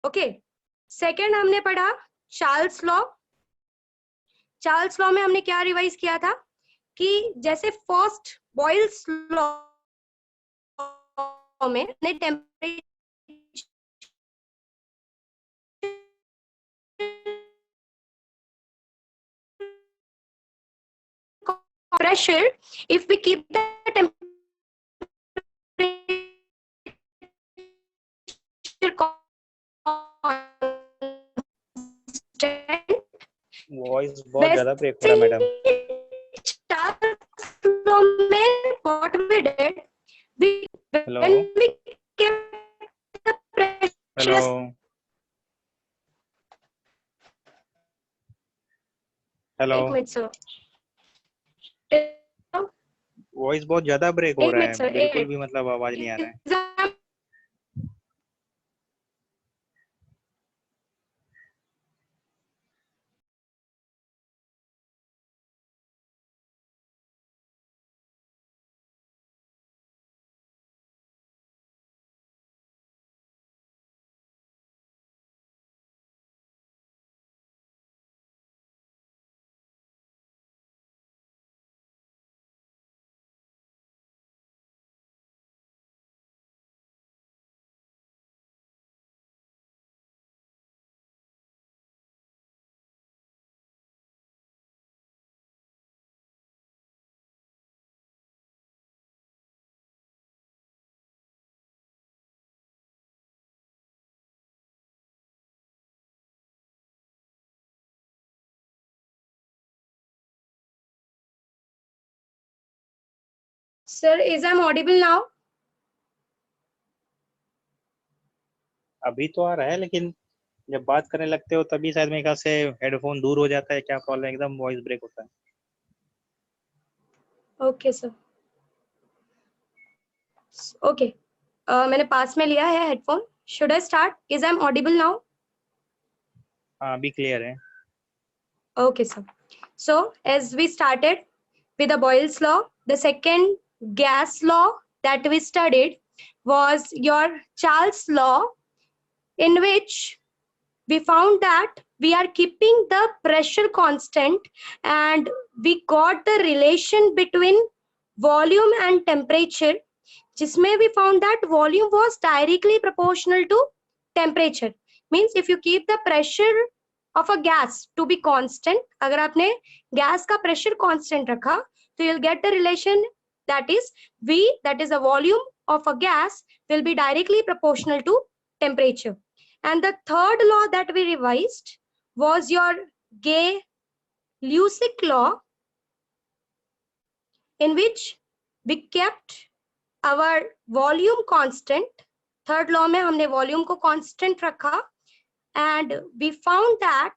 Okay, second हमने पढ़ा Charles law. Charles law में हमने क्या रिवाइज किया था कि जैसे फर्स्ट बॉयल्स लॉ में temperature pressure, if we keep the temperature constant, voice बहुत ज्यादा ब्रेक हो रहा है मैडम। Charles law में what we did, hello when we kept the hello pressure, hello, एक मिनट सर, वॉइस बहुत ज्यादा ब्रेक हो एक रहा मिनट है, सर, बिल्कुल भी मतलब आवाज नहीं आ रहा है। sir, is I'm audible now? अभी तो आ रहा है, लेकिन जब बात करने लगते हो तभी शायद मेरे ख्याल से हेडफोन दूर हो जाता है, क्या प्रॉब्लम, एकदम वॉइस ब्रेक होता है। ओके सर, ओके, मैंने पास में लिया है headphone. Should I start? Is I am Audible now? हाँ अभी क्लियर है। Okay, sir. So as we started with the Boyle's law, the second gas law that we studied was your Charles law, in which we found that we are keeping the pressure constant and we got the relation between volume and temperature, जिसमें we found that volume was directly proportional to temperature. Means if you keep the pressure of a gas to be constant, अगर आपने gas का pressure constant रखा तो you'll get the relation that is V, that is the volume of a gas, will be directly proportional to temperature. And the third law that we revised was your Gay-Lussac law, in which we kept our volume constant. Third law में हमने volume को constant रखा and we found that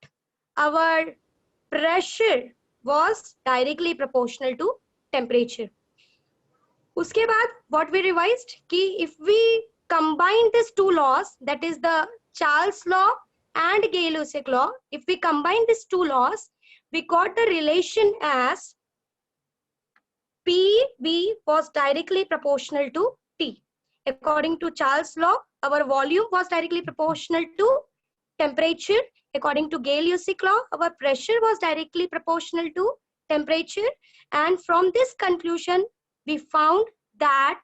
our pressure was directly proportional to temperature. उसके बाद what we revised कि if we combine these two laws, that is the Charles law and Gay-Lussac law, if we combine these two laws, we got the relation as PV was directly proportional to T. According to Charles law, our volume was directly proportional to temperature. According to Gay-Lussac law, our pressure was directly proportional to temperature. And from this conclusion, we found that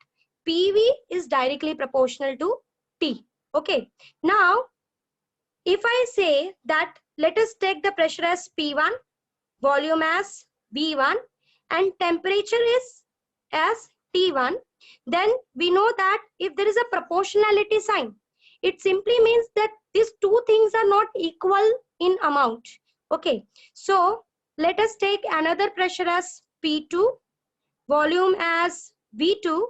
PV is directly proportional to T. Okay. Now, if I say that let us take the pressure as P1, volume as V1, and temperature is as T1, then we know that if there is a proportionality sign, it simply means that these two things are not equal in amount. Okay, so let us take another pressure as P2, volume as V2,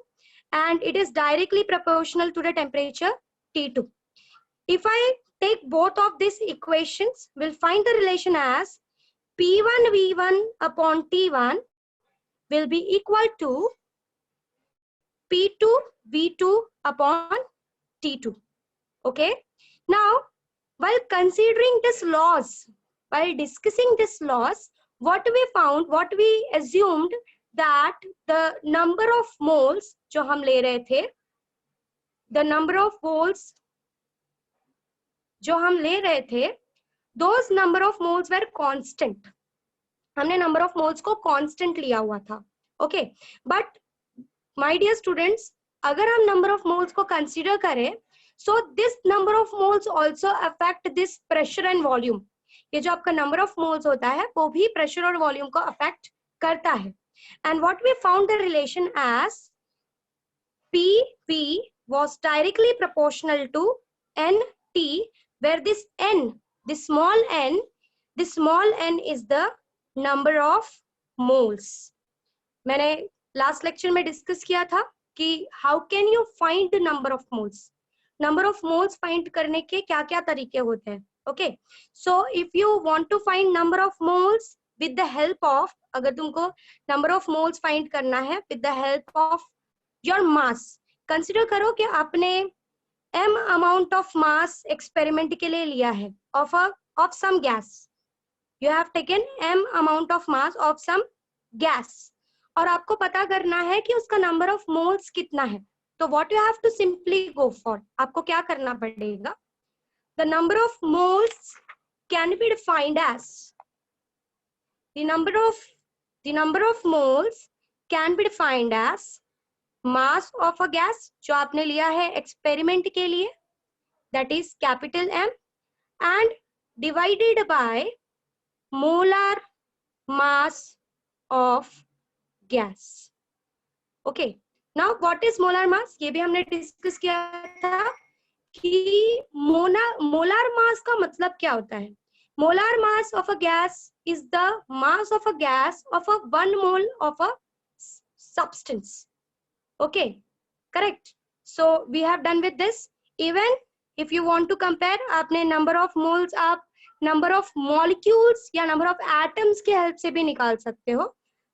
and it is directly proportional to the temperature T2. If I take both of these equations, we'll find the relation as P1 V1 upon T1 will be equal to P2 V2 upon T2. Okay. Now, while considering these laws, while discussing these laws, what we found, what we assumed that the number of moles जो हम ले रहे थे, the number of moles जो हम ले रहे थे, those number of moles were constant. हमने नंबर ऑफ मोल्स को कांस्टेंट लिया हुआ था. Okay, but my dear students, अगर हम नंबर ऑफ मोल्स को कंसीडर करें, so this number of moles also affect this pressure and volume. ये जो आपका नंबर ऑफ मोल्स होता है वो भी प्रेशर और वॉल्यूम को अफेक्ट करता है. And what we found the relation as PV was directly proportional to NT, where this N, this small n is the number of moles. मैंने लास्ट लेक्चर में डिस्कस किया था कि how can you find number of moles. Number of moles find करने के क्या क्या तरीके होते हैं. Okay, so if you want to find number of moles with the help of, अगर तुमको नंबर ऑफ मोल्स फाइंड करना है with the help of your mass, consider करो कि आपने m amount of mass experiment के लिए लिया है of some gas. You have taken m amount of mass of some gas और आपको पता करना है कि उसका number of moles कितना है. तो what you have to simply go for, आपको क्या करना पड़ेगा? The number of moles can be defined as the number of moles can be defined as mass of a gas जो आपने लिया है एक्सपेरिमेंट के लिए, that is capital M, and divided by molar mass of gas. Okay, now what is molar mass? ये भी हमने discuss किया था कि molar mass का मतलब क्या होता है. Molar mass of a gas is the mass of a gas of a 1 mole of a substance. Okay, correct. So we have done with this. Even if you want to compare, आपने number of moles आप number of molecules या number of atoms के help से भी निकाल सकते हो.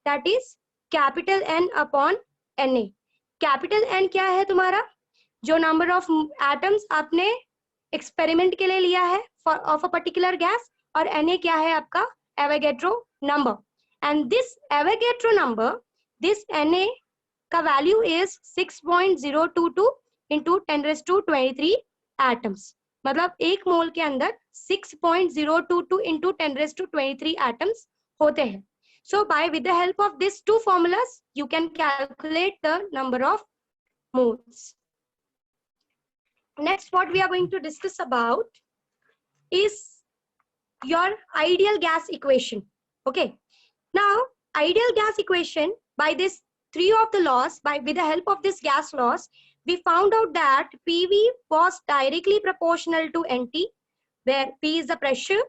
That is capital N upon Na. Capital N क्या है तुम्हारा, जो नंबर ऑफ एटम्स आपने एक्सपेरिमेंट के लिए लिया है ऑफ अ पर्टिकुलर गैस, और Na क्या है आपका Avogadro number. And this Avogadro number, this Na का वैल्यू इज 6.022 इंटू 10⁻23 एटम्स. मतलब एक मोल के अंदर 6.022 into 10⁻23 atoms होते हैं. So by with the help of these two formulas, you can calculate the number of moles. Next, what we are going to discuss about is your ideal gas equation. Okay. Now, ideal gas equation, by this three of the laws, with the help of this gas laws, we found out that PV was directly proportional to NT, where P is the pressure,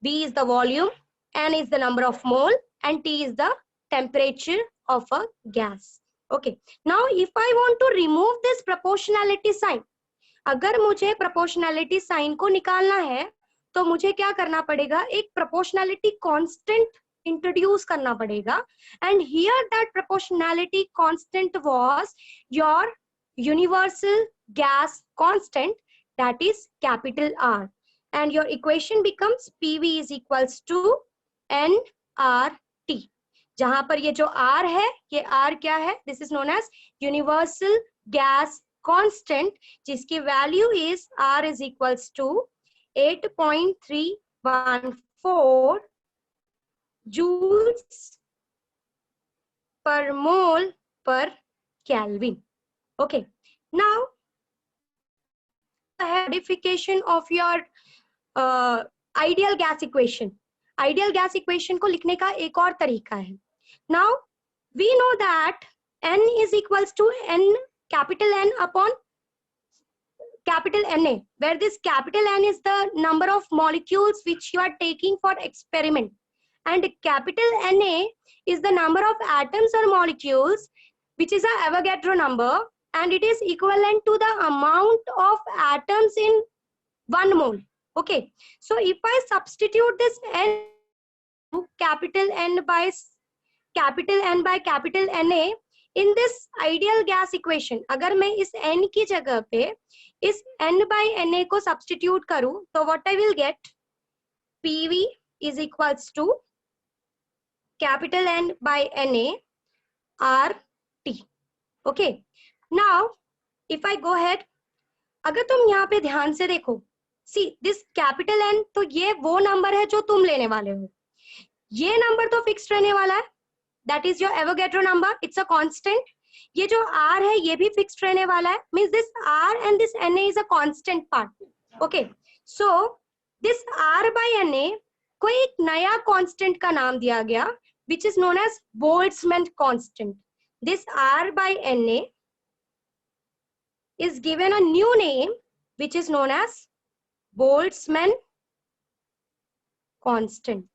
V is the volume, N is the number of mole, and T is the temperature of a gas. Okay. Now, if I want to remove this proportionality sign, अगर मुझे proportionality sign को निकालना है, तो मुझे क्या करना पड़ेगा? एक proportionality constant introduce करना पड़ेगा. And here that proportionality constant was your universal gas constant, that is capital R. And your equation becomes PV is equals to nRT. जहां पर ये जो R है, ये R क्या है? This is known as universal gas constant, जिसकी value is R is equals to 8.314 joules per mole per Kelvin. Okay, now modification of your ideal gas equation. Ideal gas equation को लिखने का एक और तरीका है. Now we know that n is equals to n, capital N upon capital Na, where this capital N is the number of molecules which you are taking for experiment, and capital Na is the number of atoms or molecules which is a Avogadro number, and it is equivalent to the amount of atoms in 1 mole. Okay, so if I substitute this n, capital N by capital Na in this ideal gas equation, अगर मैं इस n की जगह पे इस n by Na को substitute करूं, तो what I will get? PV is equals to capital N by Na RT. Okay, now if I go ahead, अगर तुम यहाँ पे ध्यान से देखो, सी दिस कैपिटल N, तो ये वो नंबर है जो तुम लेने वाले हो, ये नंबर तो फिक्स्ड रहने वाला है, that is your Avogadro number, it's a constant. ये जो R है ये भी फिक्स्ड रहने वाला है, means this R and this Na is a constant part, okay. So this R by Na को एक नया कांस्टेंट का नाम दिया गया, which is known as Boltzmann constant. This R by Na is given a new name, which is known as Boltzmann constant.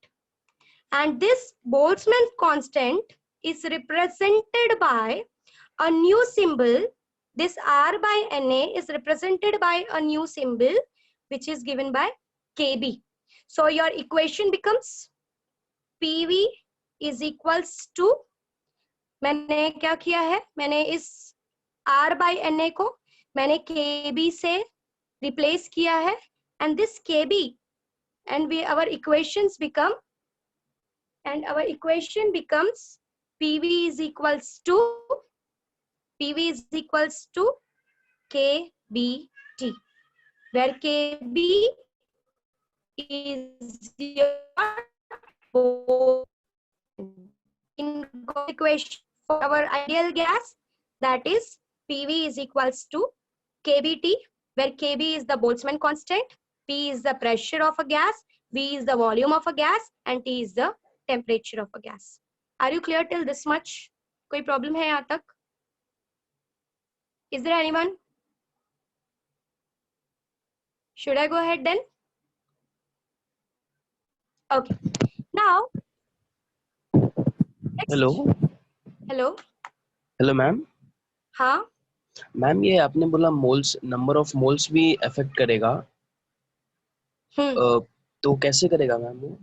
And this Boltzmann constant is represented by a new symbol. This R by Na is represented by a new symbol, which is given by Kb. So your equation becomes PV is equals to, मैंने क्या किया है, मैंने इस R by Na को मैंने Kb से replace किया है, and this Kb and our equation becomes PV is equals to KBT, where Kb is your in equation for our ideal gas, that is PV is equals to KBT, where Kb is the Boltzmann constant, P is the pressure of a gas, V is the volume of a gas, and T is the temperature of a gas. Are you clear till this much? कोई problem है यहाँ तक? Is there anyone? Should I go ahead then? Okay. Now. Next. Hello. Hello, ma'am. हाँ. Ma'am ये आपने बोला moles, number of moles भी affect करेगा, तो कैसे करेगा मैम वो?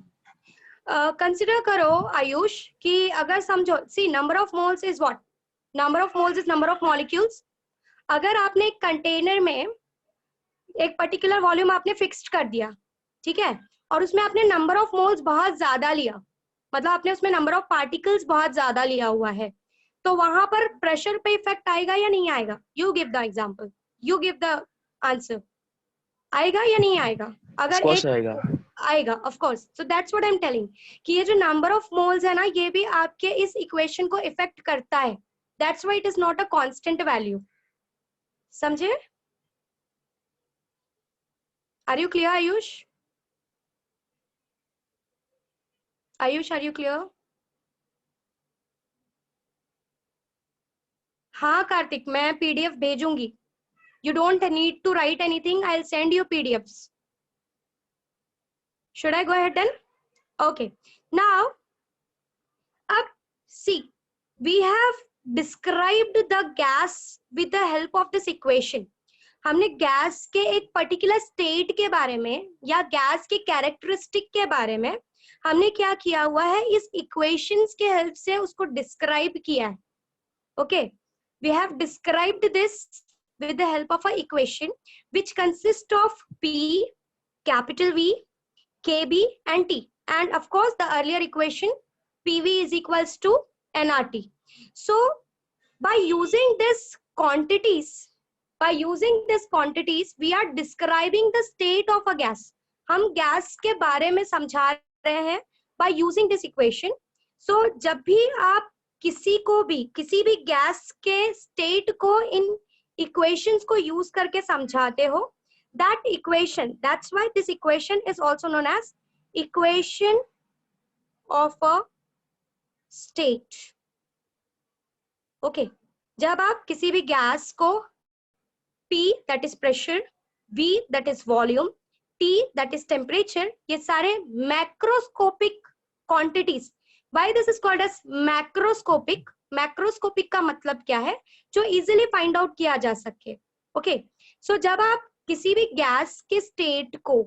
कंसिडर करो आयुष कि अगर समझो, see number of moles is what, number of moles is number of molecules. अगर आपने एक कंटेनर में एक पर्टिकुलर वॉल्यूम आपने फिक्स्ड कर दिया, ठीक है, और उसमें आपने नंबर ऑफ मोल्स बहुत ज्यादा लिया, मतलब आपने उसमें नंबर ऑफ पार्टिकल्स बहुत ज्यादा लिया हुआ है, तो वहां पर प्रेशर पे इफेक्ट आएगा या नहीं आएगा? You give the example, you give the answer, आएगा या नहीं आएगा? अगर एक आएगा, of course. So that's what I am telling कि ये जो नंबर ऑफ मोल्स है ना, ये भी आपके इस इक्वेशन को इफेक्ट करता है, that's why it is not a constant value. समझे? Are you clear Ayush? Ayush are you clear? हाँ कार्तिक, मैं पीडीएफ भेजूंगी, you don't need to write anything, I'll send you PDFs. Should I go ahead then? Okay, now see, we have described the gas with the help of this equation. हमने gas के एक particular state के बारे में या gas के characteristic के बारे में हमने क्या किया हुआ है, इस इक्वेशंस के हेल्प से उसको डिस्क्राइब किया है। Okay, we have described this with the help of an equation which consists of P, capital V, KB and T, and of course the earlier equation PV is equals to nRT. So by using this quantities, we are describing the state of a gas. हम gas के बारे में समझा रहे हैं by using this equation. So जब भी आप किसी भी गैस के स्टेट को इन equations को use करके समझाते हो, that equation, that's why this equation is also known as equation of a state. Okay, जब आप किसी भी गैस को P that is pressure, V that is volume, T that is temperature, ये सारे macroscopic quantities. Why this is called as macroscopic? Macroscopic का मतलब क्या है? जो इजीली फाइंड आउट किया जा सके। ओके, सो जब आप किसी भी गैस के स्टेट को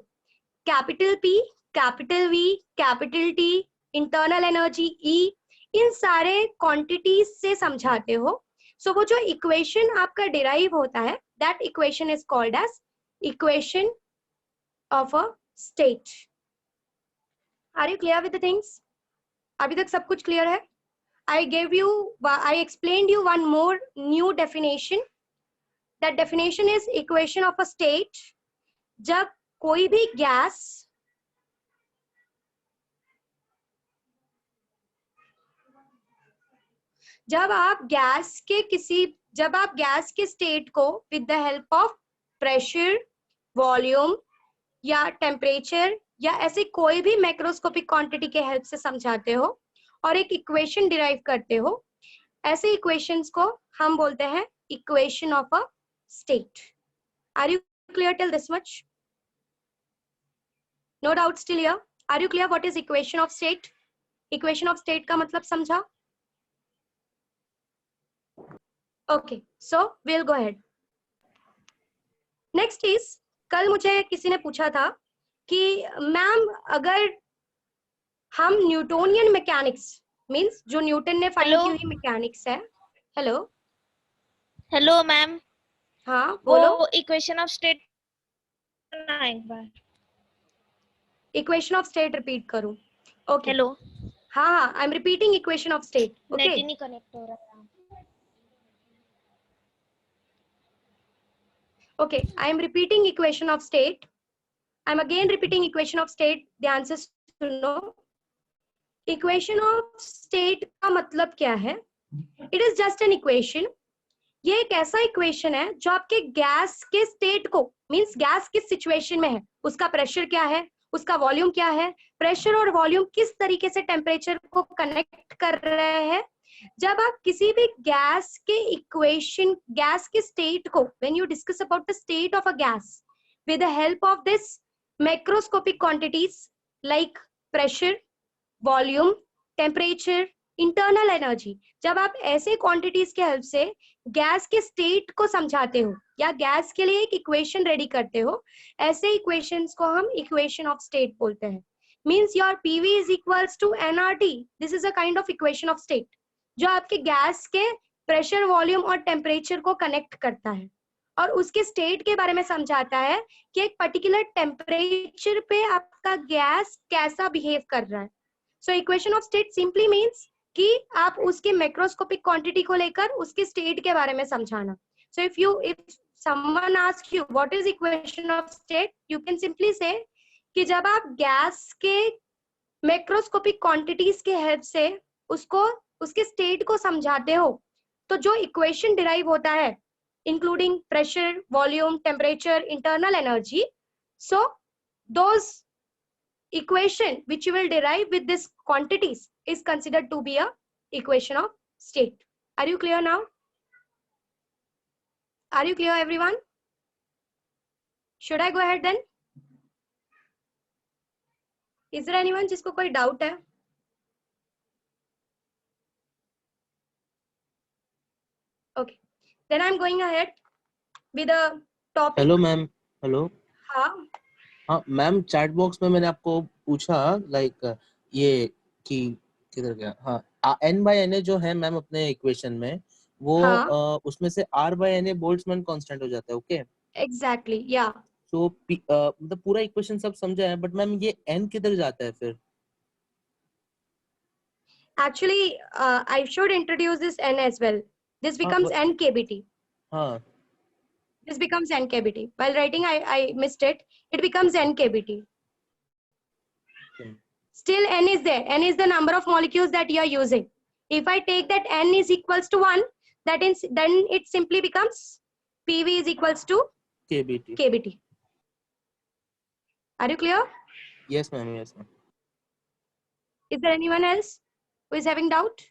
capital P, capital V, capital T, internal energy E, इन सारे क्वांटिटीज से समझाते हो, सो वो जो इक्वेशन आपका डिराइव होता है, that equation is called as equation of a state. Are you clear with the things? अभी तक सब कुछ क्लियर है? I explained you one more new definition. That definition is equation of a state. जब कोई भी गैस जब आप गैस के स्टेट को with the help of pressure, volume या टेम्परेचर या ऐसे कोई भी मैक्रोस्कोपिक क्वांटिटी के हेल्प से समझाते हो और एक इक्वेशन डिराइव करते हो, ऐसे इक्वेशंस को हम बोलते हैं equation of a state. Are you clear till this much? No doubt still here? Are you clear what is equation of state? Equation of state का मतलब समझा? Okay, so will go ahead. Next is, कल मुझे किसी ने पूछा था कि मैम अगर हम न्यूटोनियन मैकेनिक्स मींस जो न्यूटन ने फाइंड की हुई मैकेनिक्स है. हेलो हेलो मैम, हाँ बोलो. वो इक्वेशन ऑफ स्टेट ना एक बार. इक्वेशन ऑफ स्टेट रिपीट करूं? ओके. हेलो, हाँ हाँ, I am repeating equation of state. Net okay ही नहीं कनेक्ट हो रहा. okay, I am repeating equation of state. I am again repeating equation of state. ध्यान से सुनो. इक्वेशन ऑफ स्टेट का मतलब क्या है? It is just an equation. ये एक ऐसा इक्वेशन है जो आपके गैस के स्टेट को मींस गैस किस सिचुएशन में है, उसका प्रेशर क्या है, उसका वॉल्यूम क्या है, प्रेशर और वॉल्यूम किस तरीके से टेम्परेचर को कनेक्ट कर रहे हैं. जब आप किसी भी गैस के स्टेट को, when you discuss about the state of a gas with the help of this macroscopic quantities like pressure, volume, temperature, internal energy, जब आप ऐसे क्वांटिटीज के हेल्प से गैस के स्टेट को समझाते हो या गैस के लिए एक इक्वेशन रेडी करते हो, ऐसे इक्वेशंस को हम इक्वेशन ऑफ स्टेट बोलते हैं. Means your PV is equals to nRT. This is a kind of equation of state जो आपके गैस के प्रेशर, वॉल्यूम और टेम्परेचर को कनेक्ट करता है और उसके स्टेट के बारे में समझाता है कि एक पर्टिकुलर टेम्परेचर पे आपका गैस कैसा बिहेव कर रहा है. So equation of state simply means कि आप उसके मैक्रोस्कोपिक क्वांटिटी को लेकर उसके स्टेट के बारे में समझाना. So if someone asks you what is equation of state, you can simply say कि जब आप गैस के मैक्रोस्कोपिक क्वांटिटीज के हेल्प से उसको उसके स्टेट को समझाते हो तो जो इक्वेशन डिराइव होता है including pressure, volume, temperature, internal energy, so those equation which you will derive with this quantities is considered to be a equation of state. Are you clear now? Are you clear everyone? Should I go ahead then? Is there anyone जिसको कोई doubt है? Okay, then I'm going ahead with the topic. Hello ma'am. Hello. हाँ हाँ ma'am, chat box में मैंने आपको पूछा like ये कि किधर गया. हाँ, n बाय एन जो है मैम अपने इक्वेशन में वो हाँ. उसमें से r by n Boltzmann constant हो जाता है. Okay, Exactly, yeah. तो मतलब पूरा इक्वेशन सब समझा है, बट मैम ये n किधर जाता है फिर? Actually, I should introduce this n as well. This becomes n kbt. हाँ. This becomes n kbt. While writing, I missed it. It becomes n kbt. Okay. Still n is there. N is the number of molecules that you are using. If I take that n is equals to 1, then it simply becomes PV is equals to kbt. kbt. Are you clear? Yes ma'am, yes ma'am. Is there anyone else who is having doubt?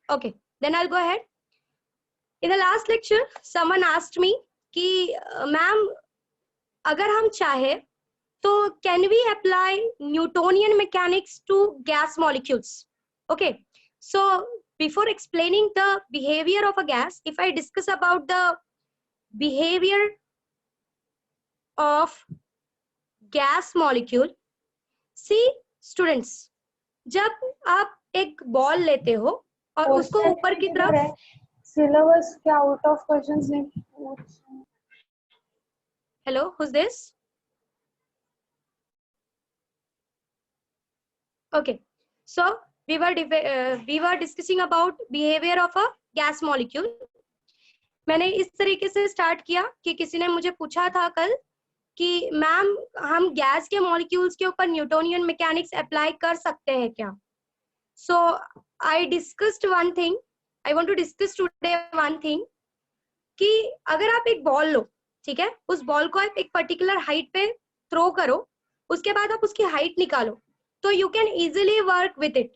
Okay, then I'll go ahead. In the last lecture, someone asked me कि ma'am, अगर हम चाहे तो can we apply Newtonian mechanics to gas molecules? Okay, so before explaining the behavior of a gas, if I discuss about the behavior of gas molecule, see students, जब आप एक ball लेते हो और उसको ऊपर की तरफ, सिलेबस क्या आउट ऑफ क्वेश्चंस नहीं. hello, who's this? Okay, so we were discussing about behavior of a gas molecule. मैंने इस तरीके से स्टार्ट किया कि किसी ने मुझे पूछा था कल कि मैम हम गैस के मॉलिक्यूल्स के ऊपर न्यूटोनियन मैकेनिक्स अप्लाई कर सकते हैं क्या? So I discussed one thing, I want to discuss today one thing, कि अगर आप एक बॉल लो, ठीक है, उस बॉल को आप एक पर्टिकुलर हाइट पे थ्रो करो, उसके बाद आप उसकी हाइट निकालो, तो you can easily work with it.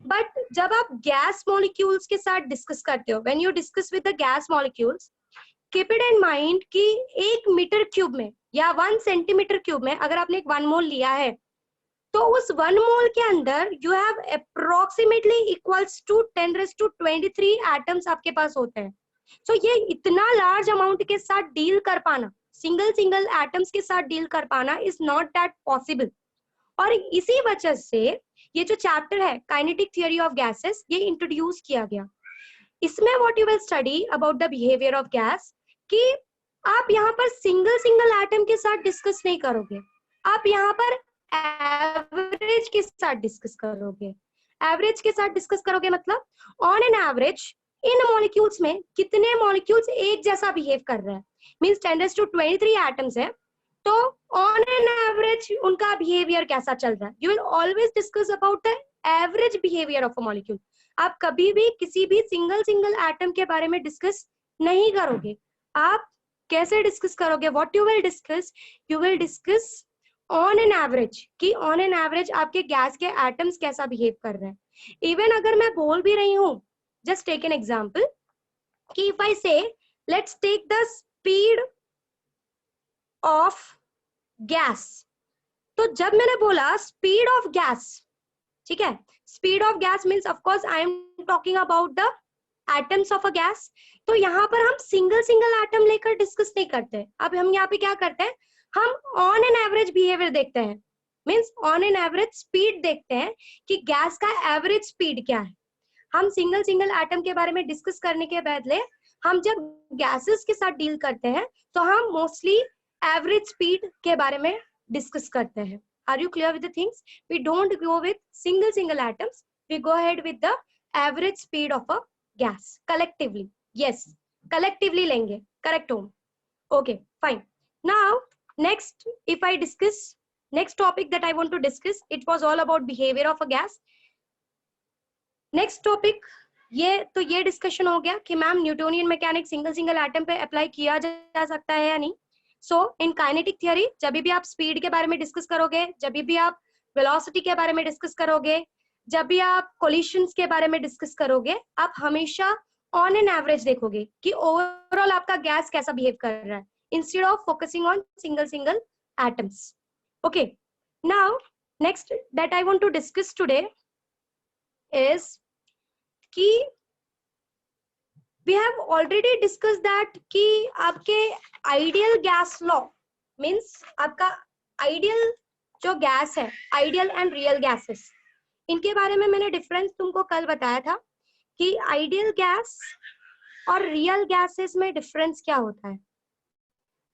But जब आप गैस मॉलिक्यूल्स के साथ डिस्कस करते हो, when you discuss with the gas molecules, keep it in mind कि 1 मीटर क्यूब में या 1 सेंटीमीटर क्यूब में अगर आपने एक 1 मोल लिया है, तो उस 1 मोल के अंदर you have approximately equals to 10⁻23 atoms आपके पास होते हैं। सो ये इतना लार्ज अमाउंट के साथ डील कर पाना, सिंगल एटम्स के साथ डील कर पाना इज नॉट दैट पॉसिबल। और इसी वजह से ये जो चैप्टर है काइनेटिक थ्योरी ऑफ गैसेस, ये इंट्रोड्यूस किया गया। इसमें what you will study about the behaviour of gas, कि आप यहाँ पर सिंगल एटम के साथ डिस्कस नहीं करोगे, आप यहाँ पर एवरेज के साथ डिस्कस करोगे। एवरेज के साथ डिस्कस करोगे मतलब on an average in molecules में कितने मॉलिक्यूल्स एक जैसा बिहेव कर रहे हैं, मींस 10⁻23 एटम्स है, तो ऑन एन एवरेज उनका बिहेवियर कैसा चल रहा है। You will always discuss about the average behaviour of a molecule. आप कभी भी किसी भी सिंगल एटम के बारे में डिस्कस नहीं करोगे। आप कैसे डिस्कस करोगे? What you will discuss, you will discuss on an average, कि ऑन एन एवरेज आपके गैस के एटम्स कैसा बिहेव कर रहे हैं। इवन अगर मैं बोल भी रही हूँ, just take an example, कि if I say let's take the speed of gas, तो जब मैंने बोला speed of gas, ठीक है, speed of gas means of course I am talking about the atoms of a gas। तो यहाँ पर हम सिंगल एटम लेकर डिस्कस नहीं करते। अब हम यहाँ पे क्या करते हैं, हम ऑन एन एवरेज बिहेवियर देखते हैं, means on an average speed देखते हैं कि गैस का एवरेज स्पीड क्या है। हम सिंगल एटम के बारे में डिस्कस करने के बदले हम जब गैसेस के साथ डील करते हैं तो हम मोस्टली एवरेज स्पीड के बारे में डिस्कस करते हैं। Are you clear with the things? We don't go with single atoms, we go ahead with the average speed of a gas collectively. Yes, collectively लेंगे, करेक्ट हो? Okay fine. Now next if I discuss next topic that I want to discuss, it was all about behaviour of a gas. Next topic, ये discussion हो गया कि ma'am Newtonian mechanics single atom पे apply किया जा सकता है या नहीं। सो इन काइनेटिक थ्योरी जब भी आप स्पीड के बारे में डिस्कस करोगे, जब भी आप वेलोसिटी के बारे में डिस्कस करोगे, जब भी आप कोलिशंस के बारे में डिस्कस करोगे, आप हमेशा ऑन एन एवरेज देखोगे कि ओवरऑल आपका गैस कैसा बिहेव कर रहा है, instead of focusing on single atoms. Okay, now next that I want to discuss today is कि we have already discussed that कि आपके आइडियल गैस लॉ मीन्स आपका आइडियल जो गैस है, आइडियल एंड रियल गैसेस, इनके बारे में मैंने डिफरेंस तुमको कल बताया था कि आइडियल गैस और रियल गैसेस में डिफरेंस क्या होता है।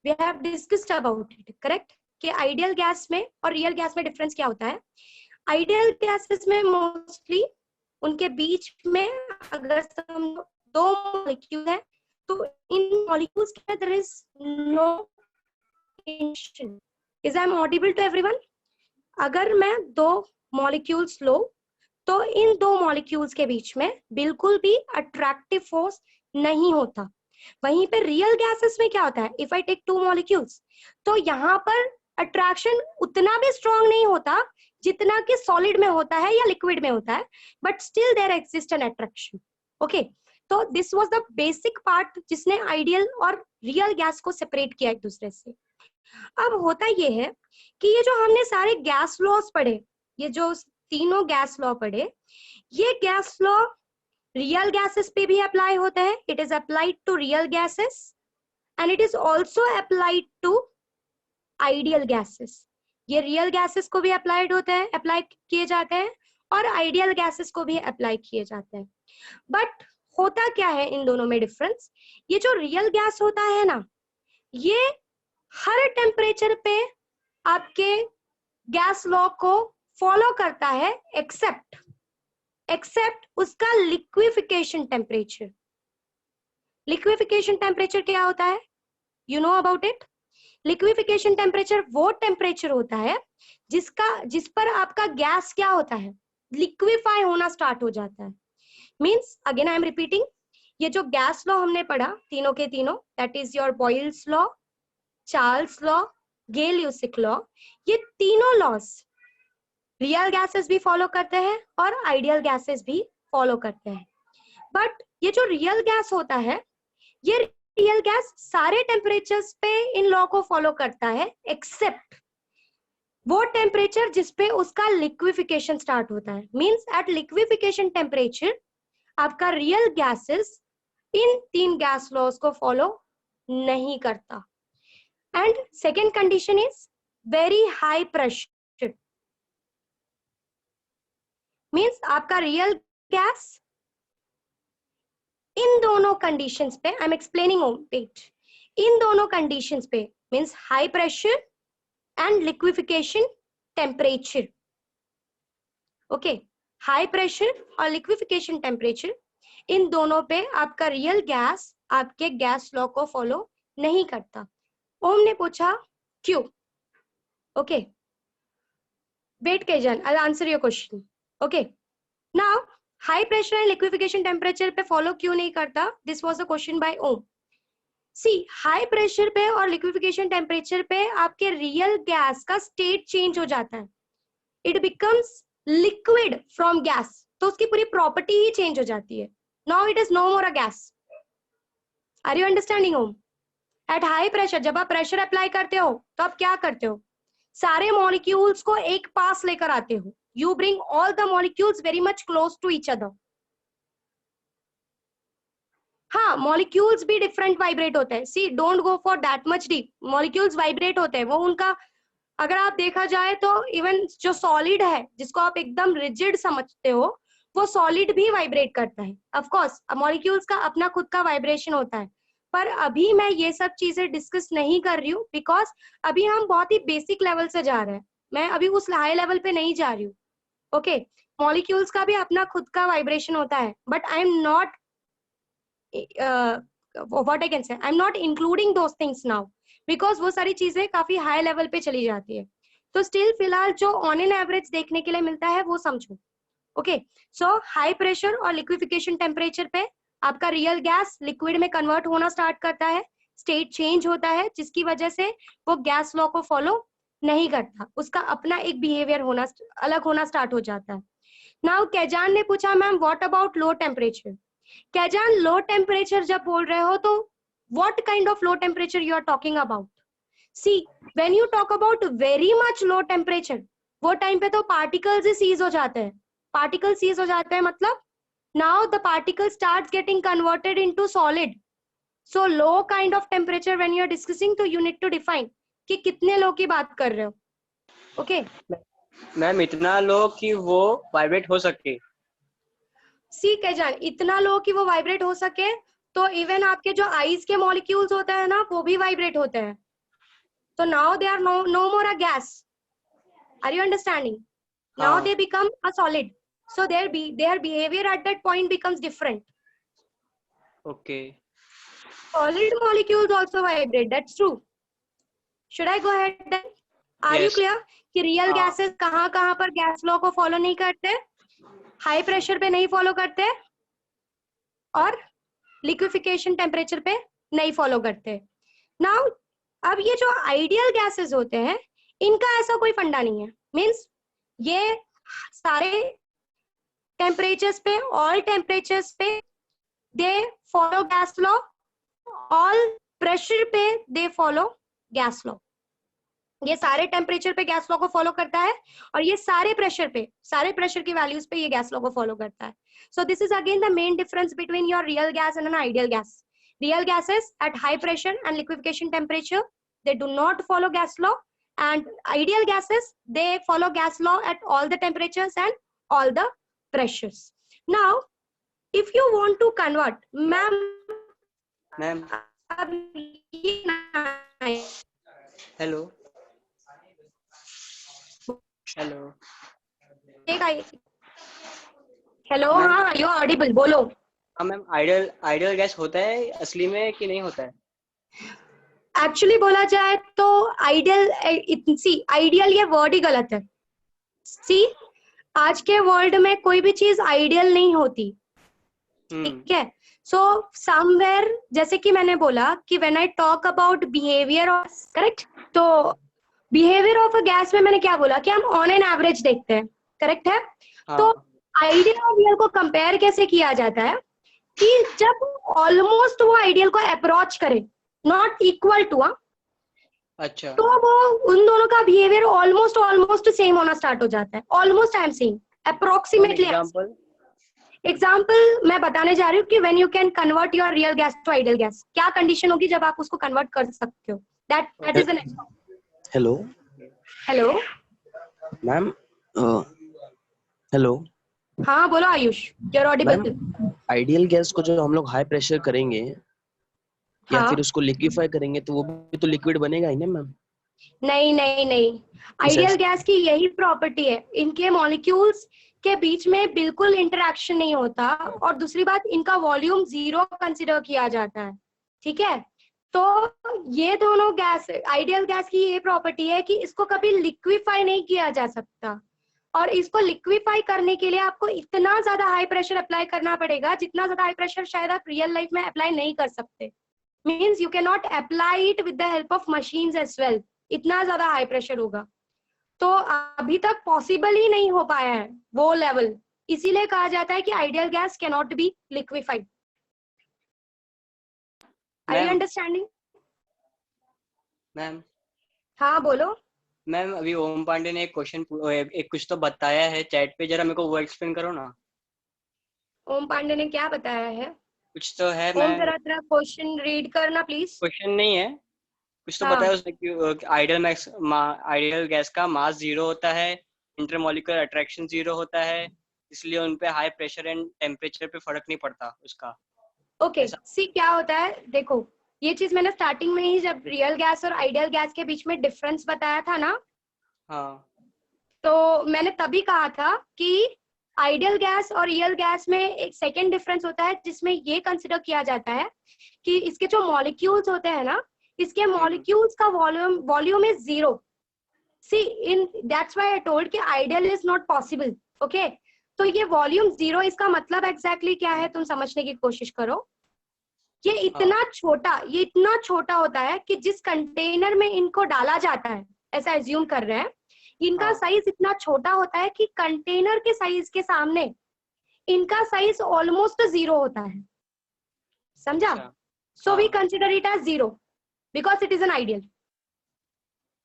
we have discussed about it, correct, कि आइडियल गैस में और रियल गैस में डिफरेंस क्या होता है। आइडियल गैसेस में मोस्टली उनके बीच में अगर हम 2 मॉलिक्यूल है तो इन मॉलिक्यूल्स के अंदर is no tension. Is I am audible to everyone? अगर मैं 2 मॉलिक्यूल्स लो तो इन 2 मॉलिक्यूल्स के बीच में बिल्कुल भी अट्रैक्टिव फोर्स नहीं होता। वहीं पे रियल गैसेस में क्या होता है, इफ आई टेक 2 मॉलिक्यूल्स तो यहाँ पर अट्रैक्शन उतना भी स्ट्रॉन्ग नहीं होता जितना कि सॉलिड में होता है या लिक्विड में होता है, but still there exist an attraction. Okay, तो this was the basic part जिसने आइडियल और रियल गैस को सेपरेट किया एक दूसरे से। अब होता ये है कि ये जो हमने सारे गैस लॉस पढ़े, ये जो तीनों गैस लॉ पढ़े, ये गैस लॉ रियल गैसेस पे भी अप्लाई होता है। It is applied to real gases and it is also applied to ideal gases. ये रियल गैसेस को भी अप्लाइड होते हैं, अप्लाई किए जाते हैं, और आइडियल गैसेस को भी अप्लाई किए जाते हैं। बट होता क्या है इन दोनों में डिफरेंस, ये जो रियल गैस होता है ना, ये हर टेम्परेचर पे आपके गैस लॉ को फॉलो करता है एक्सेप्ट उसका लिक्विफिकेशन टेम्परेचर। लिक्विफिकेशन टेम्परेचर क्या होता है? You know about it? Liquefaction temperature वो टेम्परेचर होता है जिस पर आपका गैस क्या होता है, लिक्विफाई होना स्टार्ट हो जाता है। Means again I am repeating, ये जो गैस लॉ हमने पढ़ा तीनों के तीनों, that is your Boyle's law, Charles law, Gay Lussac law, ये तीनों लॉज रियल गैसेस भी फॉलो करते हैं और आइडियल गैसेस भी फॉलो करते हैं। बट ये जो रियल गैस होता है, ये रियल गैस सारे टेम्परेचर्स पे इन लॉ को फॉलो करता है एक्सेप्ट वो टेम्परेचर जिसपे उसका लिक्विफिकेशन स्टार्ट होता है। मींस एट लिक्विफिकेशन टेम्परेचर आपका real gases in 3 gas laws को फॉलो नहीं करता। And second condition is very high pressure. Means आपका रियल गैस इन दोनों कंडीशंस पे, आई एम एक्सप्लेनिंग वेट, इन दोनों कंडीशंस पे means high pressure and liquefaction temperature, okay, high pressure और लिक्विफिकेशन टेम्परेचर, इन दोनों पे आपका रियल गैस आपके गैस लॉ को फॉलो नहीं करता। ओम ने पूछा क्यों? ओके, वेट केजन, I will answer your question. Okay, now high pressure and liquefaction temperature पे फॉलो क्यों नहीं करता? This was a question by Om. See, high pressure पे और लिक्विफिकेशन टेम्परेचर पे आपके रियल गैस का स्टेट चेंज हो जाता है, it becomes liquid from gas, तो उसकी पूरी प्रॉपर्टी ही चेंज हो जाती है। Now it is no more a gas. Are you understanding Om? At high pressure जब आप प्रेशर अप्लाई करते हो तो आप क्या करते हो? सारे मॉलिक्यूल्स को एक पास लेकर आते हो, you bring all the molecules very much close to each other. हाँ, molecules भी different vibrate होते हैं। See, don't go for that much deep. Molecules vibrate होते हैं, वो उनका अगर आप देखा जाए तो even जो solid है जिसको आप एकदम rigid समझते हो, वो solid भी vibrate करता है। Of course, molecules का अपना खुद का vibration होता है, पर अभी मैं ये सब चीजें डिस्कस नहीं कर रही हूँ बिकॉज अभी हम बहुत ही बेसिक लेवल से जा रहे हैं, मैं अभी उस हाई लेवल पे नहीं जा रही हूँ। ओके, मॉलिक्यूल्स का भी अपना खुद का वाइब्रेशन होता है, but I am not what I can say, I am not including those things now because वो सारी चीजें काफी हाई लेवल पे चली जाती है। तो स्टिल फिलहाल जो ऑन एन एवरेज देखने के लिए मिलता है वो समझो। ओके, सो हाई प्रेशर और लिक्विफिकेशन टेम्परेचर पे आपका रियल गैस लिक्विड में कन्वर्ट होना स्टार्ट करता है, स्टेट चेंज होता है, जिसकी वजह से वो गैस लॉ को फॉलो नहीं करता, उसका अपना एक बिहेवियर होना अलग होना स्टार्ट हो जाता है। नाउ कैजान ने पूछा ma'am what about low temperature? Kaizan, low temperature जब बोल रहे हो तो what kind of low temperature you are talking about? See, when you talk about very much low temperature, वो टाइम पे तो पार्टिकल्स ही सीज हो जाते हैं। पार्टिकल सीज हो जाते हैं मतलब now the particle starts getting converted into solid. So low kind of temperature when you are discussing, तो you need to define कि कितने लो की बात कर रहे हो। ओके मैम, इतना लो कि वो वाइब्रेट हो सके। सी कैजान, इतना लो कि वो वाइब्रेट हो सके, तो इवन आपके जो आइस के मॉलिक्यूल्स होते हैं ना, वो भी वाइब्रेट होते हैं। तो now they are no more a gas. Are you understanding? Now they become a solid. So their behavior at that point becomes different. Okay. Solid molecules also vibrate. That's true. Should I go ahead then? Are you clear? कि real gases कहाँ पर gas law को follow नहीं करते, high pressure पे नहीं follow करते, और liquefaction temperature पे नहीं follow करते. Now, अब ये जो ideal gases होते हैं, इनका ऐसा कोई फंडा नहीं है. Means ये सारे temperatures पे, all temperatures पे they follow gas law, all pressure पे they follow gas law. ये सारे टेम्परेचर पे गैस लॉ को फॉलो करता है और ये सारे प्रेशर की वैल्यूज पे ये गैस लॉ को फॉलो करता है. So this is again the main difference between your real gas and an ideal gas. Real gases at high pressure and liquefaction temperature they do not follow gas law, and ideal gases they follow gas law at all the temperatures and all the pressures. Now if you want to convert, ma'am hello hello, हाँ, you Audible, बोलो. हाँ ma'am, ideal gas होता है असली में कि नहीं होता है? एक्चुअली बोला जाए तो आइडियल ये वर्ड ही गलत है। सी, आज के वर्ल्ड में कोई भी चीज आइडियल नहीं होती, ठीक है। सो समवेयर, जैसे कि मैंने बोला कि when I talk about behaviour of, correct, तो बिहेवियर ऑफ अ गैस में मैंने क्या बोला कि हम ऑन एन एवरेज देखते हैं, करेक्ट है। हाँ। तो आइडियल और रियल को कंपेयर कैसे किया जाता है कि जब ऑलमोस्ट वो आइडियल को अप्रोच करे, नॉट इक्वल टू, अच्छा। तो वो उन दोनों का बिहेवियर ऑलमोस्ट सेम होना स्टार्ट हो जाता है। Almost I am saying approximately. Example मैं बताने जा रही हूँ कि when you can convert your real gas to ideal gas, क्या कंडीशन होगी जब आप उसको कन्वर्ट कर सकते हो। That is an example. Hello hello ma'am, hello हाँ बोलो Ayush, you're audible. Ma'am, ideal gas को जो हम लोग हाई प्रेशर करेंगे या हाँ, फिर उसको लिक्विफाई करेंगे तो वो भी तो लिक्विड बनेगा ही ना मैम? नहीं नहीं नहीं, आइडियल गैस की यही प्रॉपर्टी है, इनके मॉलिक्यूल्स के बीच में बिल्कुल इंटरेक्शन नहीं होता, और दूसरी बात इनका वॉल्यूम 0 कंसिडर किया जाता है, ठीक है। तो ये दोनों गैस, आइडियल गैस की ये प्रॉपर्टी है कि इसको कभी लिक्विफाई नहीं किया जा सकता, और इसको लिक्विफाई करने के लिए आपको इतना ज्यादा हाई प्रेशर अप्लाई करना पड़ेगा जितना ज्यादा हाई प्रेशर शायद आप रियल लाइफ में अप्लाई नहीं कर सकते। Means you can not apply it with the help of machines as well, इतना ज्यादा हाई प्रेशर होगा। तो अभी तक पॉसिबल ही नहीं हो पाया है वो लेवल, इसीलिए कहा जाता है कि ideal gas can not be liquefied. Are you understanding? Ma'am हाँ बोलो। मैम, अभी ओम पांडे ने एक क्वेश्चन, एक कुछ तो बताया है चैट पे, जरा मेरे को वो एक्सप्लेन करो ना। ओम पांडे ने क्या बताया है? कुछ तो है। ओम मैं जरा तेरा क्वेश्चन रीड करना प्लीज। क्वेश्चन नहीं है, कुछ तो हाँ। बताया उसने कि आइडियल गैस का मास 0 होता है, इंटरमॉलिक्यूलर अट्रैक्शन 0 होता है, इसलिए उन पे हाई प्रेशर एंड टेम्परेचर पे फर्क नहीं पड़ता उसका। ओके सी, क्या होता है देखो, ये चीज मैंने स्टार्टिंग में ही जब रियल गैस और आइडियल गैस के बीच में डिफरेंस बताया था ना, हाँ। तो मैंने तभी कहा था कि आइडियल गैस और रियल गैस में एक सेकेंड डिफरेंस होता है जिसमें ये कंसिडर किया जाता है कि इसके जो मॉलिक्यूल्स होते हैं ना, इसके मॉलिक्यूल्स का volume is 0। See, in that's why I told कि ideal is not possible. Okay, तो ये वॉल्यूम 0, इसका मतलब एग्जैक्टली क्या है तुम समझने की कोशिश करो। ये इतना छोटा होता है कि जिस कंटेनर में इनको डाला जाता है, ऐसा एज्यूम कर रहे हैं, इनका साइज इतना छोटा होता है कि कंटेनर के साइज के सामने इनका साइज ऑलमोस्ट 0 होता है, समझा? So we consider it as 0 because it is an ideal.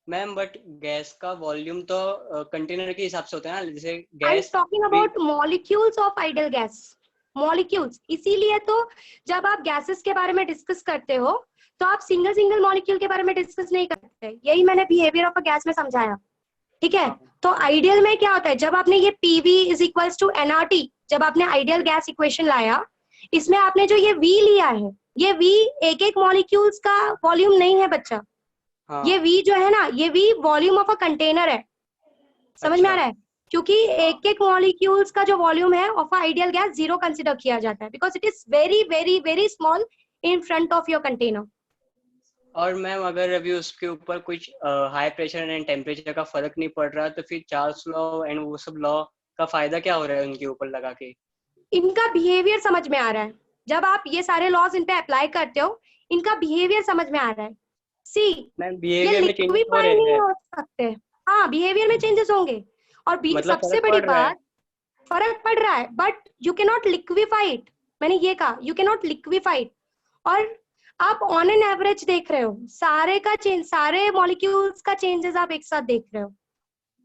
Ma'am but gas का वॉल्यूम तो कंटेनर के हिसाब से होता है ना, जैसे I am gas. Talking about molecules of ideal gas, molecules. इसीलिए तो जब आप गैसेस के बारे में डिस्कस करते हो तो आप सिंगल मॉलिक्यूल के बारे में डिस्कस नहीं करते, यही मैंने बिहेवियर ऑफ अ गैस में समझाया, ठीक है। तो आइडियल में क्या होता है, जब आपने ये PV is equals to nRT, जब आपने आइडियल गैस इक्वेशन लाया, इसमें आपने जो ये V लिया है, ये V एक मॉलिक्यूल्स का वॉल्यूम नहीं है बच्चा। ये V जो है ना, ये V volume of a container है, समझ में आ रहा है? क्योंकि एक मॉलिक्यूल्स का जो वॉल्यूम है ऑफ आइडियल गैस 0 कंसिडर किया जाता है, because it is very very very small in front of your container. और मैम अगर अभी उसके ऊपर कुछ हाई प्रेशर एंड टेम्परेचर का फर्क नहीं पड़ रहा, तो फिर चार्ल्स लॉ एंड वो सब लॉ का फायदा क्या हो रहा है उनके ऊपर लगा के? इनका बिहेवियर समझ में आ रहा है, जब आप ये सारे लॉज इन पे अप्लाई करते हो, इनका बिहेवियर समझ में आ रहा है। सी, मैम ये बिहेवियर में चेंजेस हो लिक्विफाई रहे नहीं हैं? हो सकते। हाँ, बिहेवियर में चेंजेस होंगे, और मतलब सबसे फर्क बड़ी पड़ रहा है? बात, फर्क पड़ रहा है, but you can not liquefy it. मैंने ये कहा you can not liquefy it, और आप ऑन एन एवरेज देख रहे हो, सारे का चेंज, सारे मॉलिक्यूल्स का चेंजेस आप एक साथ देख रहे हो।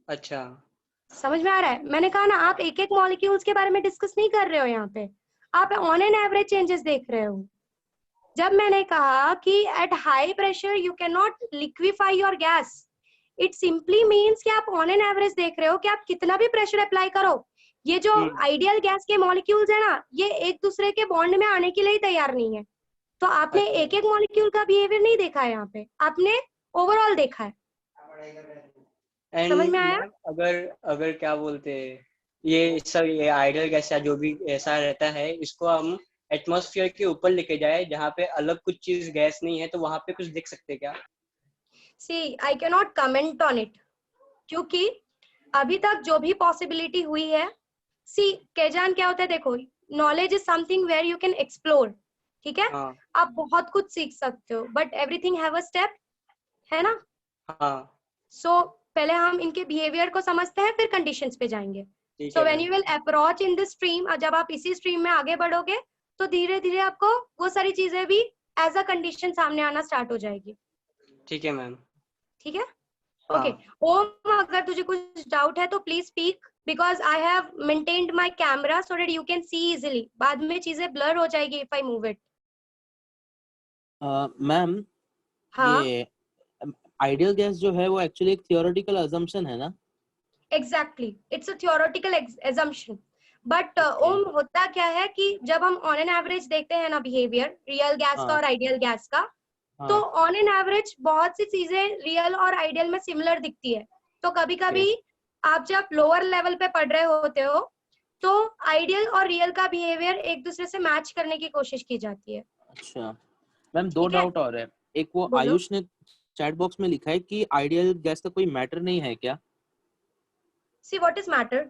अच्छा। समझ में आ रहा है? मैंने कहा ना, आप एक मॉलिक्यूल्स के बारे में डिस्कस नहीं कर रहे हो यहाँ पे, आप ऑन एन एवरेज चेंजेस देख रहे हो। जब मैंने कहा कि at high pressure you can not liquefy your gas, it simply means कि आप ऑन एन एवरेज देख रहे हो कि आप कितना भी प्रेशर अप्लाई करो, ये जो आइडियल गैस के मॉलिक्यूल्स है ना, ये एक दूसरे के बॉन्ड में आने के लिए तैयार नहीं है। तो आपने एक मॉलिक्यूल का बिहेवियर नहीं देखा है यहाँ पे, आपने ओवरऑल देखा है। समझ में आया? अगर क्या बोलते हैं, ये सब ये आइडियल गैस या जो भी ऐसा रहता है, इसको हम एटमॉस्फेयर के ऊपर लेके जाए जहाँ पे अलग कुछ चीज गैस नहीं है, तो वहां पे कुछ देख सकते हैं क्या? See I can not comment on it, क्योंकि अभी तक जो भी पॉसिबिलिटी हुई है, सी केजान क्या होता है, देखो knowledge is something where you can explore, ठीक है? हाँ आप बहुत कुछ सीख सकते हो, but everything have a step, है ना? हाँ सो पहले हम इनके बिहेवियर को समझते हैं, फिर कंडीशंस पे जाएंगे. ठीक सो है when ma'am. You will approach in this stream, जब आप इसी स्ट्रीम में आगे बढ़ोगे तो धीरे धीरे आपको वो सारी चीजें भी एज अ कंडीशन सामने आना स्टार्ट हो जाएगी. ठीक है मैम। ठीक है? हाँ ओके ओम, अगर तुझे कुछ डाउट है तो please speak, because I have maintained my camera so that you can see easily. बाद में चीजें ब्लर हो जाएगी if I move it. Ma'am हाँ ये आइडियल गैस जो है वो एक्चुअली एक थियोरेटिकल अजम्पशन है ना? Exactly, it's a theoretical assumption. But Okay. ओम होता क्या है कि जब हम ऑन एन एवरेज देखते हैं ना बिहेवियर रियल गैस का हाँ और आइडियल गैस का, तो हाँ ऑन एन एवरेज बहुत सी चीजें रियल और आइडियल में सिमिलर दिखती है. तो कभी कभी आप जब लोअर लेवल पे पढ़ रहे होते हो तो आइडियल और रियल का बिहेवियर एक दूसरे से मैच करने की कोशिश की जाती है. अच्छा मैम, दो ठीक है? डाउट और है. एक वो बोलो. आयुष ने चैट बॉक्स में लिखा है कि आइडियल गैस का कोई मैटर नहीं है क्या? See what is matter?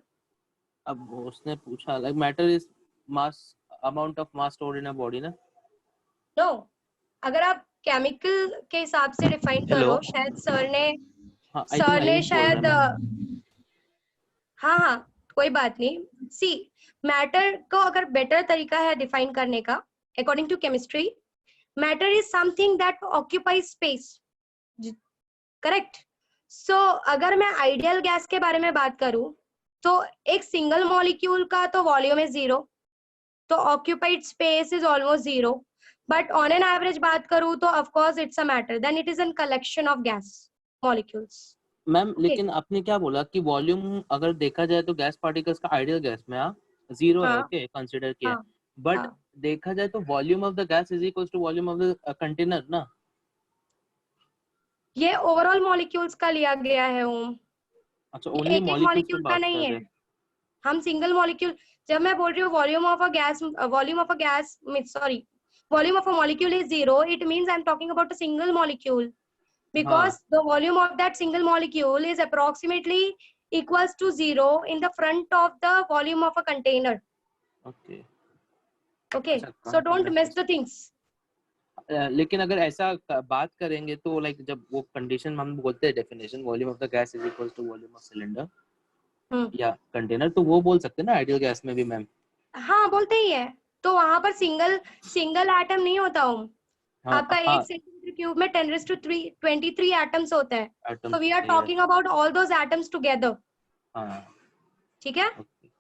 अब उसने पूछा like matter is mass, amount of mass stored in a body ना? नो, अगर आप केमिकल के हिसाब से डिफाइन हेलो, करो, शायद सर ने हाँ आई थिंक आयुष बोल शायद रहा है ना? हाँ हाँ कोई बात नहीं. सी मैटर को अगर बेटर तरीका है डिफाइन करने का, according to chemistry, matter is something that occupies space. Correct? So अगर मैं आइडियल गैस के बारे में बात करूं तो एक सिंगल मॉलिक्यूल का तो वॉल्यूम इज 0, तो occupied space is almost 0. But on an average बात करूं तो of course it's a matter, then it is an collection of gas molecules. Ma'am लेकिन आपने क्या बोला कि वॉल्यूम अगर देखा जाए तो गैस पार्टिकल्स का आइडियल गैस में 0 है, हाँ ओके कंसीडर किया, हाँ बट हाँ. देखा जाए तो volume of the gas is equals to volume of the container ना? ये ओवरऑल मॉलिक्यूल्स का लिया गया है ओम, अच्छा ये ओनली एक एक मॉलिक्यूल्स पे मॉलिक्यूल का बात नहीं कर है. रहे हैं. हम सिंगल मॉलिक्यूल, जब मैं बोल रही हूँ volume of a gas, sorry volume of a molecule is 0, it means I am talking about a single molecule, हाँ because the volume of that single molecule is approximately equals to 0 in the front of the volume of a container. Okay. Okay, अच्छा so don't miss container. the things. लेकिन अगर ऐसा बात करेंगे तो like जब वो कंडीशन हम बोलते हैं definition volume of the gas is equals to volume of cylinder या कंटेनर, तो वो बोल सकते हैं ना आइडियल गैस में भी मैम? हाँ बोलते ही है. तो वहां पर सिंगल एटम नहीं होता हूँ. हाँ आपका हाँ एक सेंटीमीटर क्यूब में 10⁻³ एटम्स होता है. Atom. So we are talking about all those atoms together. हाँ ठीक है?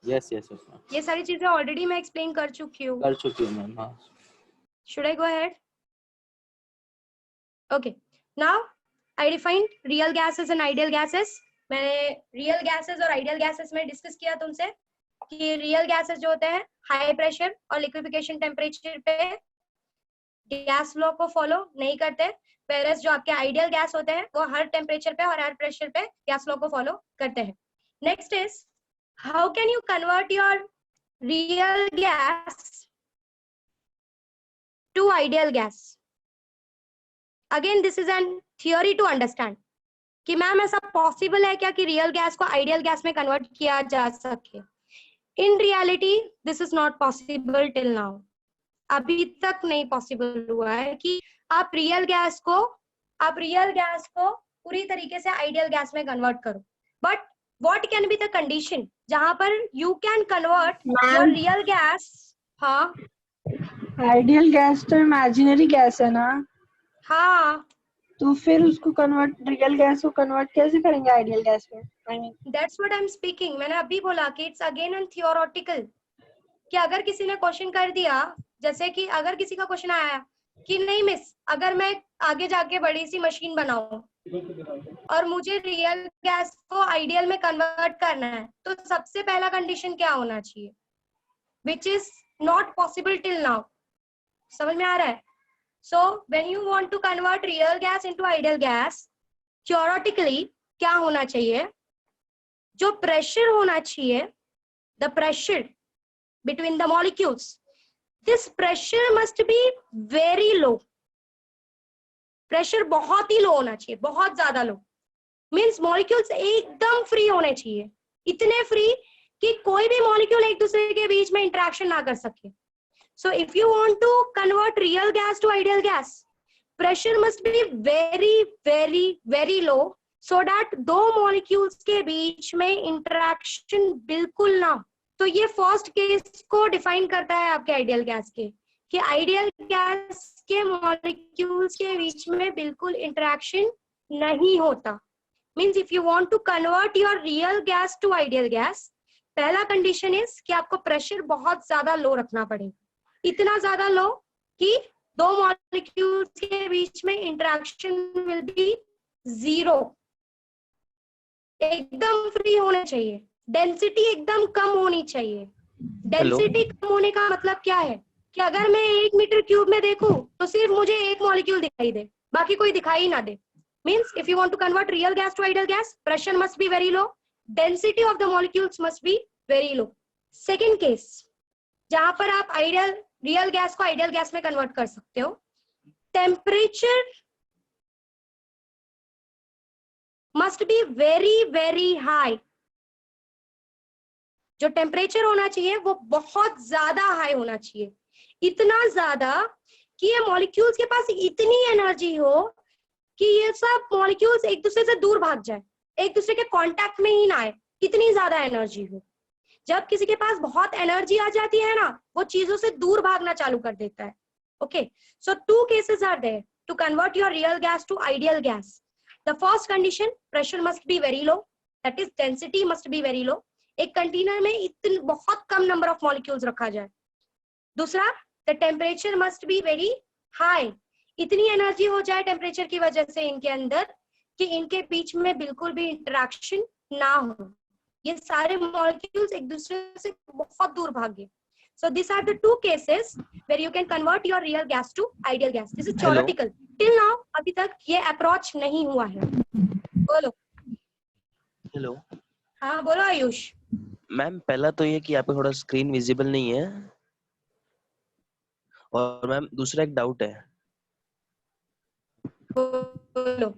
यस यस यस मैम, ये सारी चीजें ऑलरेडी मैं एक्सप्लेन कर चुकी हूँ. कर चुकी हूँ मैम. हाँ Should I go ahead? Okay. Now I defined real gases and ideal gases. मैंने रियल गैसेस और आइडियल गैसेस में डिस्कस किया तुमसे कि रियल गैसेस जो होते हैं हाई प्रेशर और लिक्विफिकेशन टेम्परेचर पे गैस लॉ को फॉलो नहीं करते, whereas जो आपके आइडियल गैस होते हैं वो हर टेम्परेचर पे और हर प्रेशर पे गैस लॉ को फॉलो करते हैं. Next is how can you convert your real gas to ideal gas. Again this is an theory to understand कि मैम ऐसा पॉसिबल है क्या कि रियल गैस को आइडियल गैस में कन्वर्ट किया जा सके. In reality this is not possible till now. अभी तक नहीं पॉसिबल हुआ है कि आप रियल गैस को पूरी तरीके से आइडियल गैस में कन्वर्ट करो. But what can be the condition जहां पर you can convert your real gas. हाँ आइडियल गैस तो इमेजिनरी गैस है ना, हाँ, तो फिर उसको कन्वर्ट, रियल गैस को कन्वर्ट कैसे करेंगे आइडियल गैस में? I mean that's what I am speaking. मैंने अभी बोला कि इट्स अगेन एन थियोरेटिकल. कि अगर किसी ने क्वेश्चन कर दिया, जैसे कि अगर किसी का क्वेश्चन आया कि नहीं मिस, अगर मैं आगे जाके बड़ी सी मशीन बनाऊं और मुझे रियल गैस को आइडियल में कन्वर्ट करना है, तो सबसे पहला कंडीशन क्या होना चाहिए, which is not possible till now. समझ में आ रहा है? So when you want to convert real gas into ideal gas, theoretically क्या होना चाहिए, जो प्रेशर होना चाहिए, the pressure between the molecules, this pressure must be very low. Pressure बहुत ही लो होना चाहिए, बहुत ज्यादा लो. मीन्स मॉलिक्यूल्स एकदम फ्री होने चाहिए, इतने फ्री कि कोई भी मॉलिक्यूल एक दूसरे के बीच में इंटरेक्शन ना कर सके. So if you want to convert real gas to ideal gas, pressure must be very very very low so that दो molecules के बीच में interaction बिल्कुल ना. तो ये फर्स्ट केस को डिफाइन करता है आपके आइडियल गैस के, कि आइडियल गैस के मॉलिक्यूल्स के बीच में बिल्कुल इंटरेक्शन नहीं होता. Means if you want to convert your real gas to ideal gas, पहला कंडीशन इज कि आपको प्रेशर बहुत ज्यादा लो रखना पड़ेगा, इतना ज्यादा लो कि दो मॉलिक्यूल्स के बीच में इंटरेक्शन विल बी जीरो. एकदम फ्री होने चाहिए, डेंसिटी एकदम कम होनी चाहिए. डेंसिटी कम होने का मतलब क्या है कि अगर मैं 1 मीटर क्यूब में देखूं तो सिर्फ मुझे एक मॉलिक्यूल दिखाई दे, बाकी कोई दिखाई ना दे. Means if you want to convert real gas to ideal gas, pressure must be very low, density of the molecules must be very low. Second case जहां पर आप रियल गैस को आइडियल गैस में कन्वर्ट कर सकते हो, temperature must be very very high. जो temperature होना चाहिए वो बहुत ज्यादा हाई होना चाहिए, इतना ज्यादा कि ये मॉलिक्यूल्स के पास इतनी एनर्जी हो कि ये सब मॉलिक्यूल्स एक दूसरे से दूर भाग जाए, एक दूसरे के कांटेक्ट में ही ना आए, इतनी ज्यादा एनर्जी हो. जब किसी के पास बहुत एनर्जी आ जाती है ना, वो चीजों से दूर भागना चालू कर देता है. Okay, so 2 cases are there to convert your real gas to ideal gas. The first condition, pressure must be very low, that is density must be very low. एक कंटेनर में इतने बहुत कम नंबर ऑफ मॉलिक्यूल्स रखा जाए. दूसरा, the temperature must be very high, इतनी energy हो जाए टेम्परेचर की वजह से इनके अंदर कि इनके बीच में बिल्कुल भी इंटरेक्शन ना हो, ये सारे मॉलिक्यूल्स एक दूसरे से बहुत दूर भागे. So these are the 2 cases where you can convert your real gas to ideal gas. This is theoretical. Till now अभी तक ये अप्रोच नहीं हुआ है. बोलो. हेलो हाँ बोलो आयुष. मैम, पहला तो ये कि आपका थोड़ा स्क्रीन विजिबल नहीं है, और मैम दूसरा एक डाउट है. बोलो.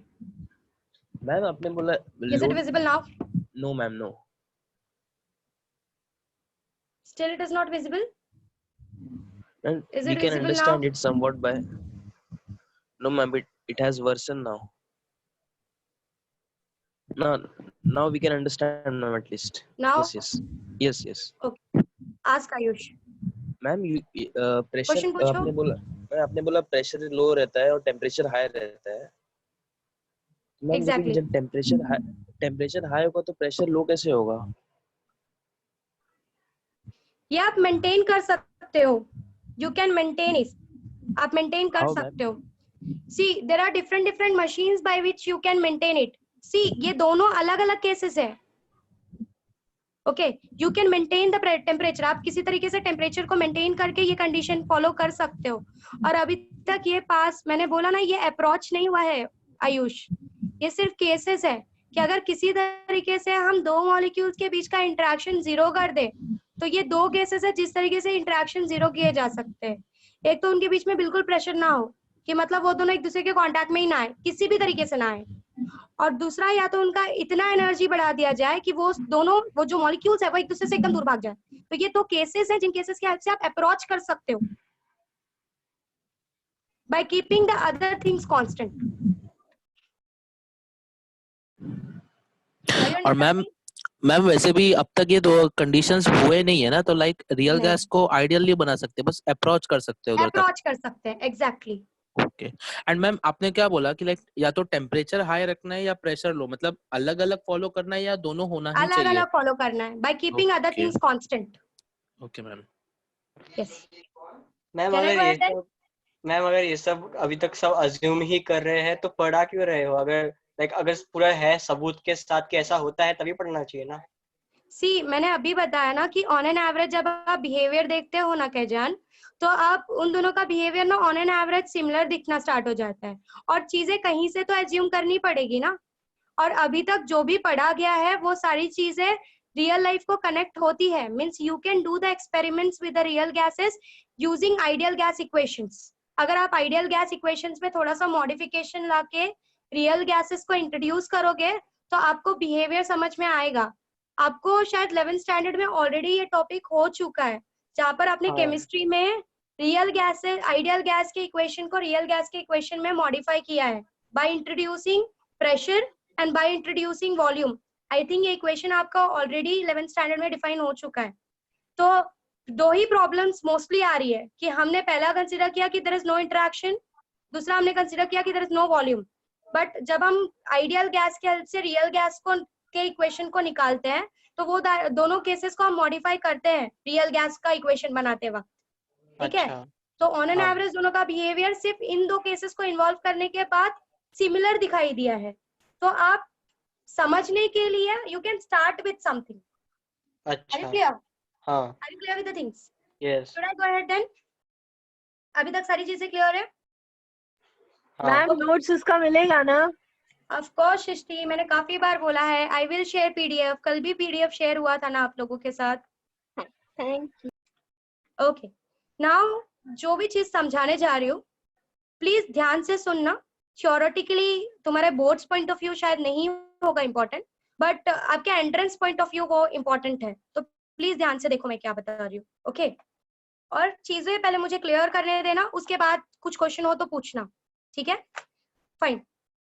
मैम आपने बोला Is it visible now? No ma'am, no. Still it is not visible? And Is we it can visible understand now? it somewhat by. No ma'am, it has worsened now. Now we can understand ma'am at least. Now? Yes. Okay. Ask Ayush. Ma'am pressure Question पूछो. आपने बोला pressure low रहता है और temperature high रहता है. Ma'am Exactly. जब temperature high होगा तो प्रेशर लो कैसे होगा? ये आप मेंटेन कर सकते हो. You can maintain it. आप मेंटेन कर How, ma'am? सकते हो. See, there are different machines by which you can maintain it. See, ये दोनों अलग अलग केसेस है. Okay, you can maintain the temperature. आप किसी तरीके से टेम्परेचर को मेंटेन करके ये कंडीशन फॉलो कर सकते हो. और अभी तक ये पास, मैंने बोला ना, ये अप्रोच नहीं हुआ है आयुष. ये सिर्फ केसेस है कि अगर किसी तरीके से हम दो मॉलिक्यूल्स के बीच का इंटरेक्शन जीरो कर दे, तो ये 2 केसेस है जिस तरीके से इंटरेक्शन जीरो किए जा सकते हैं. एक तो उनके बीच में बिल्कुल प्रेशर ना हो, कि मतलब वो दोनों एक दूसरे के कांटेक्ट में ही ना आए, किसी भी तरीके से ना आए. और दूसरा, या तो उनका इतना एनर्जी बढ़ा दिया जाए कि वो जो मॉलिक्यूल्स है वो एक दूसरे से एकदम दूर भाग जाए. तो ये 2 केसेस है जिन केसेस के हेल्प से आप अप्रोच कर सकते हो by keeping the other things constant. और मैम वैसे भी अब तक ये 2 कंडीशंस हुए नहीं है ना, तो लाइक रियल नहीं. गैस को आइडियली बना सकते हैं, बस अप्रोच कर सकते हैं उधर तक. अप्रोच कर सकते हैं. एग्जैक्टली. ओके. एंड मैम आपने क्या बोला कि लाइक या तो टेम्परेचर हाई रखना है या प्रेशर लो, मतलब अलग अलग फॉलो करना है या दोनों होना ही अलग चाहिए? अलग फॉलो करना है by keeping other Okay. Things constant. Okay ma'am. Yes. Ma'am Can I go ahead then? अगर ये सब अभी तक सब अज्यूम ही कर रहे हैं तो पढ़ा क्यों रहे हो? अगर पूरा है सबूत के साथ कि ऐसा होता है तभी पढ़ना चाहिए ना. सी, मैंने अभी बताया ना कि ऑन एन एवरेज जब आप बिहेवियर देखते हो ना कैजान, तो आप उन दोनों का बिहेवियर ना ऑन एन एवरेज सिमिलर दिखना स्टार्ट हो जाता है, और चीजें कहीं से तो एज्यूम करनी पड़ेगी ना. और अभी तक जो भी पढ़ा गया है वो सारी चीजें रियल लाइफ को कनेक्ट होती है. Means you can do the experiments with the real gases using ideal gas equations. अगर आप आइडियल गैस इक्वेशंस में थोड़ा सा मॉडिफिकेशन लाके रियल गैसेस को इंट्रोड्यूस करोगे तो आपको बिहेवियर समझ में आएगा। आपको शायद 11th स्टैंडर्ड में ऑलरेडी ये टॉपिक हो चुका है, जहाँ पर आपने केमिस्ट्री में रियल गैस से आइडियल गैस के इक्वेशन को रियल गैस के इक्वेशन में मॉडिफाई किया है by introducing pressure and by introducing volume. I think ये इक्वेशन आपका ऑलरेडी 11th स्टैंडर्ड में डिफाइन हो चुका है। तो दो ही प्रॉब्लम्स मोस्टली आ रही है कि हमने पहला कंसीडर किया कि देयर इज नो इंटरेक्शन, दूसरा हमने कंसीडर किया कि there is no volume. But जब हम आइडियल गैस के हेल्प से रियल गैस को के इक्वेशन को निकालते हैं तो वो दोनों केसेस को हम मॉडिफाई करते हैं रियल गैस का इक्वेशन बनाते वक्त, ठीक है। तो ऑन एन एवरेज दोनों का बिहेवियर सिर्फ इन दो केसेस को इन्वॉल्व करने के बाद सिमिलर दिखाई दिया है। तो आप समझने के लिए you can start with something. अच्छा, आर यू क्लियर? हाँ, are you clear with the things? Yes, should I go ahead then? अभी तक सारी चीजें क्लियर है? हाँ, मैम नोट्स उसका मिलेगा ना? ऑफ कोर्स सृष्टि, मैंने काफी बार बोला है आई विल शेयर पीडीएफ। कल भी पीडीएफ शेयर हुआ था ना आप लोगों के साथ। Thank you. ओके, नाउ जो भी चीज समझाने जा रही हूँ प्लीज ध्यान से सुनना। थ्योरेटिकली तुम्हारे बोर्ड्स पॉइंट ऑफ व्यू शायद नहीं होगा इम्पोर्टेंट, बट आपके एंट्रेंस पॉइंट ऑफ व्यू वो इम्पोर्टेंट है। तो प्लीज ध्यान से देखो मैं क्या बता रही हूँ, ओके? और चीजें पहले मुझे क्लियर करने देना, उसके बाद कुछ क्वेश्चन हो तो पूछना, ठीक है? फाइन।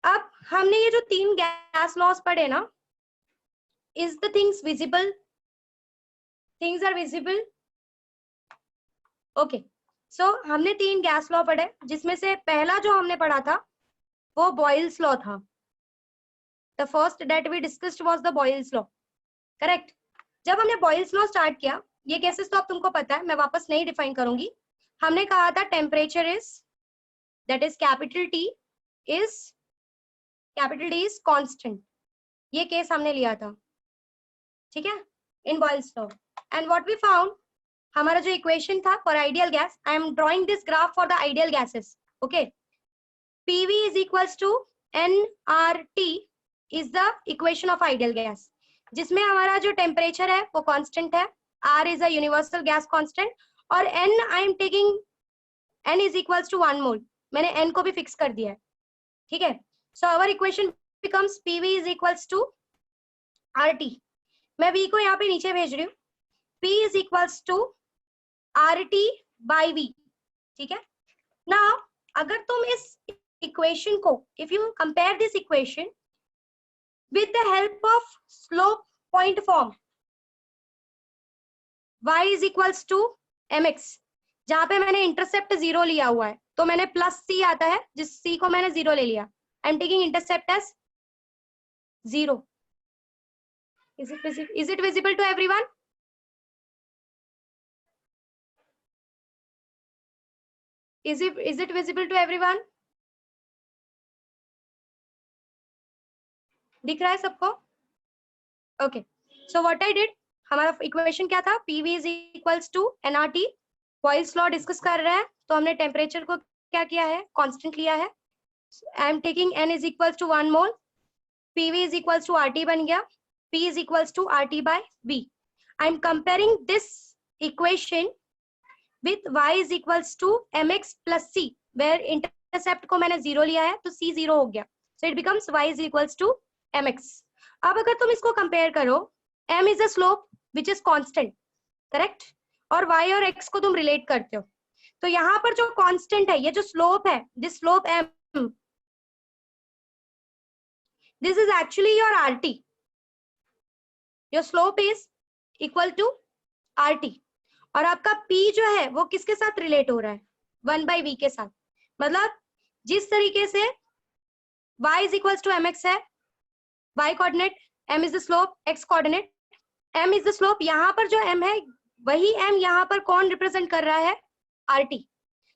अब हमने ये जो 3 गैस लॉस पढ़े ना, is the things visible? Things are visible? Okay, so हमने 3 गैस लॉ पढ़े, जिसमें से पहला जो हमने पढ़ा था वो बॉयल्स लॉ था। The first that we discussed was the Boyle's law, correct? जब हमने बॉयल्स लॉ स्टार्ट किया, ये केसेस तो अब तुमको पता है, मैं वापस नहीं डिफाइन करूंगी। हमने कहा था temperature is, that is capital T is constant. ये केस हमने लिया था, ठीक है, in Boyle's law. And what we found, हमारा जो इक्वेशन था for ideal gas, I am drawing this graph for the ideal gases, okay? PV is equals to nRT is the equation of ideal gas, जिसमें हमारा जो temperature है वो constant है, R is a universal gas constant, और N I am taking N is equals to 1 mole, मैंने N को भी फिक्स कर दिया है, ठीक है? So our equation becomes PV is equals to RT। मैं V को यहाँ पे नीचे भेज रही हूँ, P is equals to RT by V, ठीक है? Now अगर तुम इस इक्वेशन को, if you compare this equation with the help of slope point form, y is equals to mx, जहां पे मैंने इंटरसेप्ट 0 लिया हुआ है, तो मैंने प्लस c आता है, जिस c को मैंने 0 ले लिया। I am taking intercept as 0। Is it visible to everyone? Is it visible to everyone? दिख रहा है सबको? Okay, so what I did, हमारा इक्वेशन क्या था? PV is equals to nRT। Boyle's law discuss कर रहे हैं तो हमने टेम्परेचर को क्या किया है? कांस्टेंट लिया है। आई am taking N is equals to 1 mole, PV is equals to RT बन गया, P is equals to RT by V। I am comparing this equation with y is equals to mx plus c, where intercept को मैंने 0 लिया है तो c 0 हो गया, so it becomes y is equals to mx। अब अगर तुम इसको कंपेयर करो, m is a slope which is constant, correct? और y और x को तुम रिलेट करते हो, तो यहाँ पर जो कांस्टेंट है, ये जो स्लोप है, this slope m, this is actually your RT, your slope is equal to RT, और आपका P जो है वो किसके साथ रिलेट हो रहा है? 1/v के साथ। मतलब जिस तरीके से y is equals to mx है, y coordinate, m is the slope, x coordinate, m is the slope, यहाँ पर जो m है वही m यहाँ पर कौन रिप्रेजेंट कर रहा है? RT।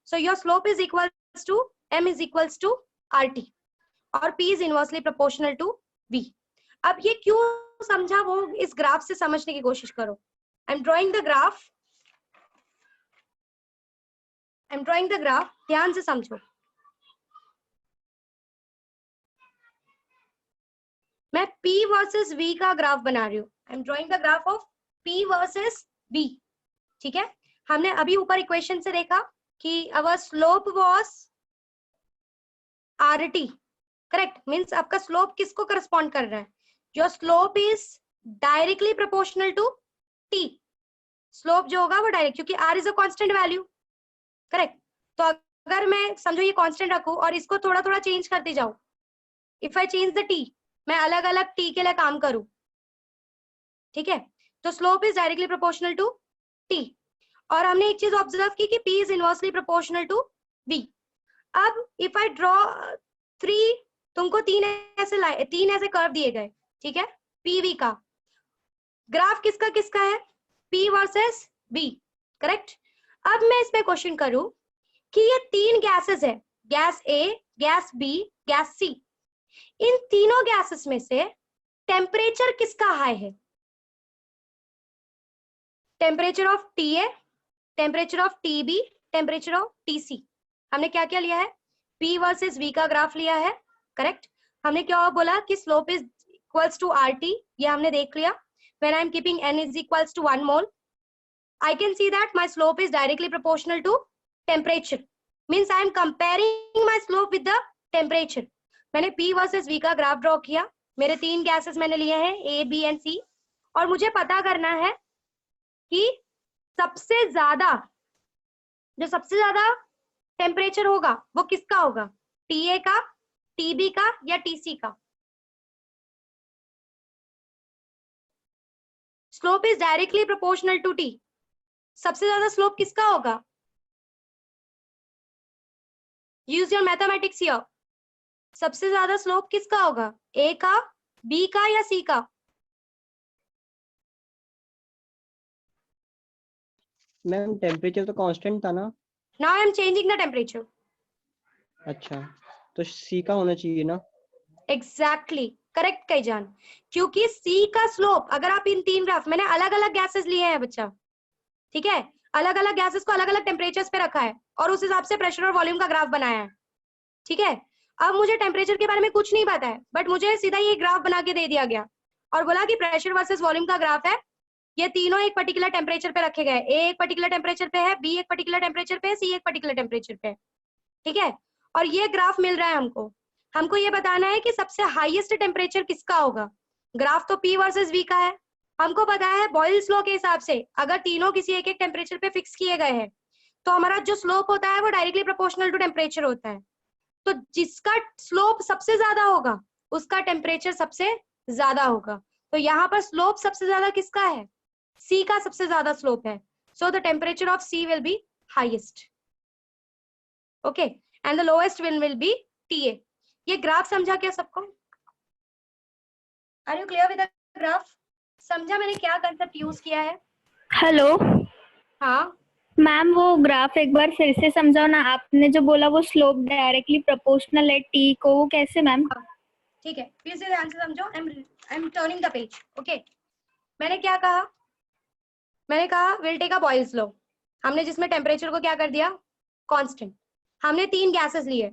So your slope is equals to m is equals to RT, और P is inversely proportional to V। अब ये क्यों समझा वो इस ग्राफ से समझने की कोशिश करो। आई एम ड्रॉइंग द ग्राफ, ध्यान से समझो। मैं P वर्सेस V का ग्राफ बना रही हूँ। I am drawing the graph of P versus V, ठीक है? हमने अभी ऊपर इक्वेशन से देखा कि our slope was RT, correct, means आपका स्लोप किसको करस्पॉन्ड कर रहा है? Your slope is directly proportional to T। Slope जो होगा वो डायरेक्ट, क्योंकि R is a constant value, correct. तो अगर मैं समझो ये कांस्टेंट रखूं और इसको थोड़ा थोड़ा चेंज करते जाऊं, if I change the T, मैं अलग अलग T के लिए काम करूं, ठीक है, तो slope is directly proportional to T। और हमने एक चीज ऑब्जर्व की कि P is inversely proportional to V। अब इफ आई ड्रॉ 3, तुमको तीन ऐसे कर्व दिए गए, ठीक है, PV का ग्राफ किसका किसका है? P versus V, correct. अब मैं इसमें क्वेश्चन करूं कि ये तीन गैसेस है, gas A, gas B, gas C, इन तीनों गैसेस में से टेम्परेचर किसका हाई है? Temperature of TA, temperature of TB, temperature of TC। हमने क्या क्या लिया है? P वर्सेस V का ग्राफ लिया है, करेक्ट। हमने क्या बोला कि slope is equals to RT, ये हमने देख लिया। When I am keeping N is equals to 1 mole, I can see that my slope is directly proportional to temperature. Means I am comparing my slope with the temperature. मैंने P versus V का graph draw किया, मेरे तीन gases मैंने लिए हैं A, B and C, और मुझे पता करना है कि सबसे ज्यादा टेम्परेचर होगा वो किसका होगा? TA का, TB का या TC का? Slope is directly proportional to T, सबसे ज्यादा स्लोप किसका होगा? Use your mathematics here. सबसे ज्यादा स्लोप किसका होगा? A का, B का या C का? मैम टेम्परेचर तो कांस्टेंट था ना। Now I am changing the temperature. अच्छा, तो सी का होना चाहिए ना। एग्जैक्टली करेक्ट कही जान, क्योंकि C का स्लोप, अगर आप इन तीन ग्राफ, मैंने अलग अलग गैसेस लिए हैं बच्चा, ठीक है, अलग अलग गैसेस को अलग अलग टेम्परेचर्स पे रखा है और उस हिसाब से प्रेशर और वॉल्यूम का ग्राफ बनाया है, ठीक है। अब मुझे टेम्परेचर के बारे में कुछ नहीं पता है, बट मुझे सीधा ये ग्राफ बना के दे दिया गया और बोला कि प्रेशर वर्सेस वॉल्यूम का ग्राफ है, ये तीनों एक पर्टिकुलर टेम्परेचर पे रखे गए, A एक पर्टिकुलर टेम्परेचर पे है, B एक पर्टिकुलर टेम्परेचर पे है, C एक पर्टिकुलर टेम्परेचर पे है, ठीक है। और ये ग्राफ मिल रहा है हमको ये बताना है कि सबसे हाईएस्ट टेम्परेचर किसका होगा। ग्राफ तो P वर्सेस V का है, हमको पता है बॉयल्स लॉ के हिसाब से अगर तीनों किसी एक एक टेम्परेचर पे फिक्स किए गए हैं तो हमारा जो स्लोप होता है वो डायरेक्टली प्रोपोर्शनल टू टेम्परेचर होता है। तो जिसका स्लोप सबसे ज्यादा होगा उसका टेम्परेचर सबसे ज्यादा होगा। तो यहाँ पर स्लोप सबसे ज्यादा किसका है? C का सबसे ज्यादा स्लोप है, so the temperature of C will be highest, okay, and the lowest will be TA। ये ग्राफ समझा क्या सबको? Are you clear with the graph? समझा मैंने क्या कंसेप्ट यूज किया है? हेलो हाँ मैम, वो ग्राफ एक बार फिर से समझाओ ना। आपने जो बोला वो स्लोप डायरेक्टली प्रोपोर्शनल है T को, वो कैसे मैम? ठीक है, फिर से ध्यान से समझो। I am turning the page, okay. मैंने क्या कहा? मैंने कहा will take a Boyle's law, हमने जिसमें टेम्परेचर को क्या कर दिया? कांस्टेंट। हमने तीन गैसेस लिए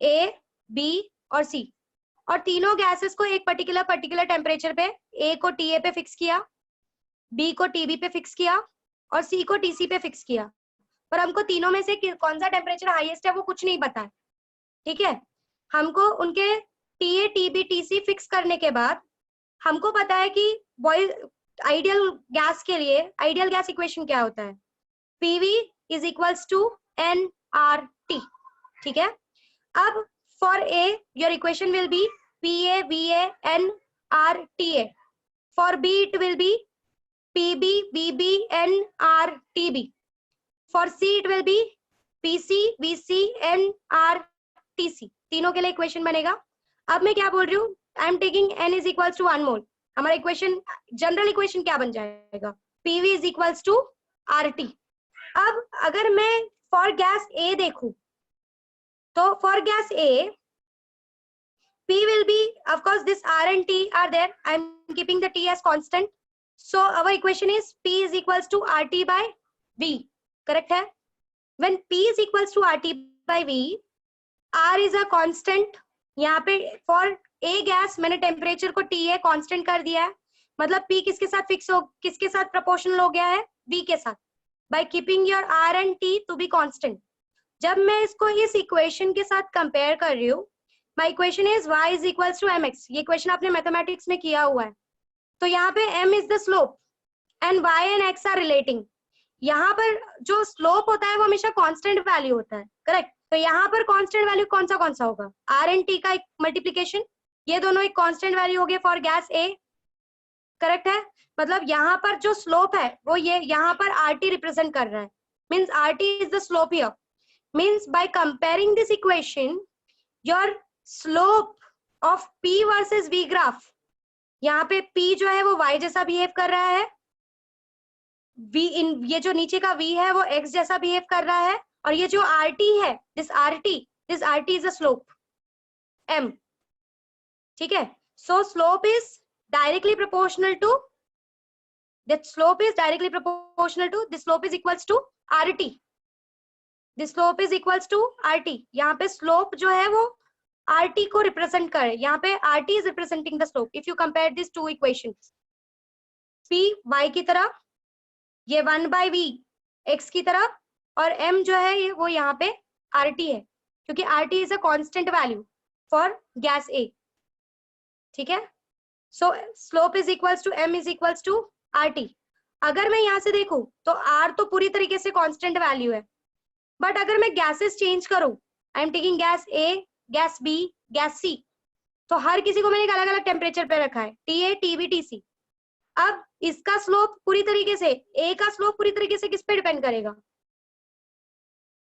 A, B और C, और तीनों गैसेस को एक पर्टिकुलर टेम्परेचर पे, A को TA पे फिक्स किया, B को TB पे फिक्स किया और C को TC पे फिक्स किया। पर हमको तीनों में से कौन सा टेम्परेचर हाईएस्ट है वो कुछ नहीं पता है, ठीक है। हमको उनके TA, TB, TC फिक्स करने के बाद हमको पता है कि बॉयल आइडियल गैस के लिए आइडियल गैस इक्वेशन क्या होता है? PV is equals to nRT, ठीक है। अब for A your equation will be PA, VA, nRTA. For B it will be PB, VB, nRTB. For C it will be PC, VC, nRTC. तीनों के लिए equation बनेगा। अब मैं क्या बोल रही हूँ? I am taking N is equals to 1 mole. हमारा इक्वेशन, जनरल इक्वेशन क्या बन जाएगा? PV is equals to RT। अब अगर मैं फॉर गैस A देखूं तो for gas A P will be, of course this R and T are there, I am keeping the T as constant, so our equation is P is equals to RT by V, correct है? When P is equals to RT by V, R is a constant, यहाँ पे for A gas मैंने temperature को TA constant कर दिया है, मतलब P किसके साथ फिक्स हो, किसके साथ प्रोपोर्शनल हो गया है? V के साथ। by keeping your R and T to be constant. जब मैं इसको इस इक्वेशन के साथ कंपेयर कर रही हूँ, my equation is y is equals to mx. ये इक्वेशन आपने मैथमेटिक्स में किया हुआ है. तो यहाँ पे m is the slope and y and x are relating. यहाँ पर जो स्लोप होता है वो हमेशा कांस्टेंट वैल्यू होता है, करेक्ट. तो यहाँ पर कांस्टेंट वैल्यू कौन सा होगा? आर एंड टी का एक मल्टीप्लीकेशन, ये दोनों एक कांस्टेंट वैल्यू हो गए फॉर गैस ए, करेक्ट है. मतलब यहाँ पर जो स्लोप है वो ये यहाँ पर आर टी रिप्रेजेंट कर रहा है, means R T is the slope here. Means by comparing this equation your slope of P versus V graph, यहाँ पे p जो है वो y जैसा बिहेव कर रहा है, v इन ये जो नीचे का v है वो x जैसा बिहेव कर रहा है, और ये जो rt है this rt is a slope m. ठीक है. So slope is directly proportional to that slope is directly proportional to this slope is equals to rt. This slope is equals to rt. यहाँ पे slope जो है वो RT को represent करे, यहाँ पे RT is representing the slope. If you compare these two equations, P y की तरफ, ये 1 by v x की तरफ, और m जो है ये वो यहाँ पे RT है, क्योंकि RT is a constant value for gas A. ठीक है. So slope is equals to m is equals to RT. अगर मैं यहाँ से देखूं तो R तो पूरी तरीके से constant value है, बट अगर मैं gases change करूं, I am taking gas A, gas B, gas C, तो हर किसी को मैंने एक अलग अलग टेम्परेचर पे रखा है, TA, TB, TC. अब इसका स्लोप पूरी तरीके से, ए का स्लोप पूरी तरीके से किस पे डिपेंड करेगा?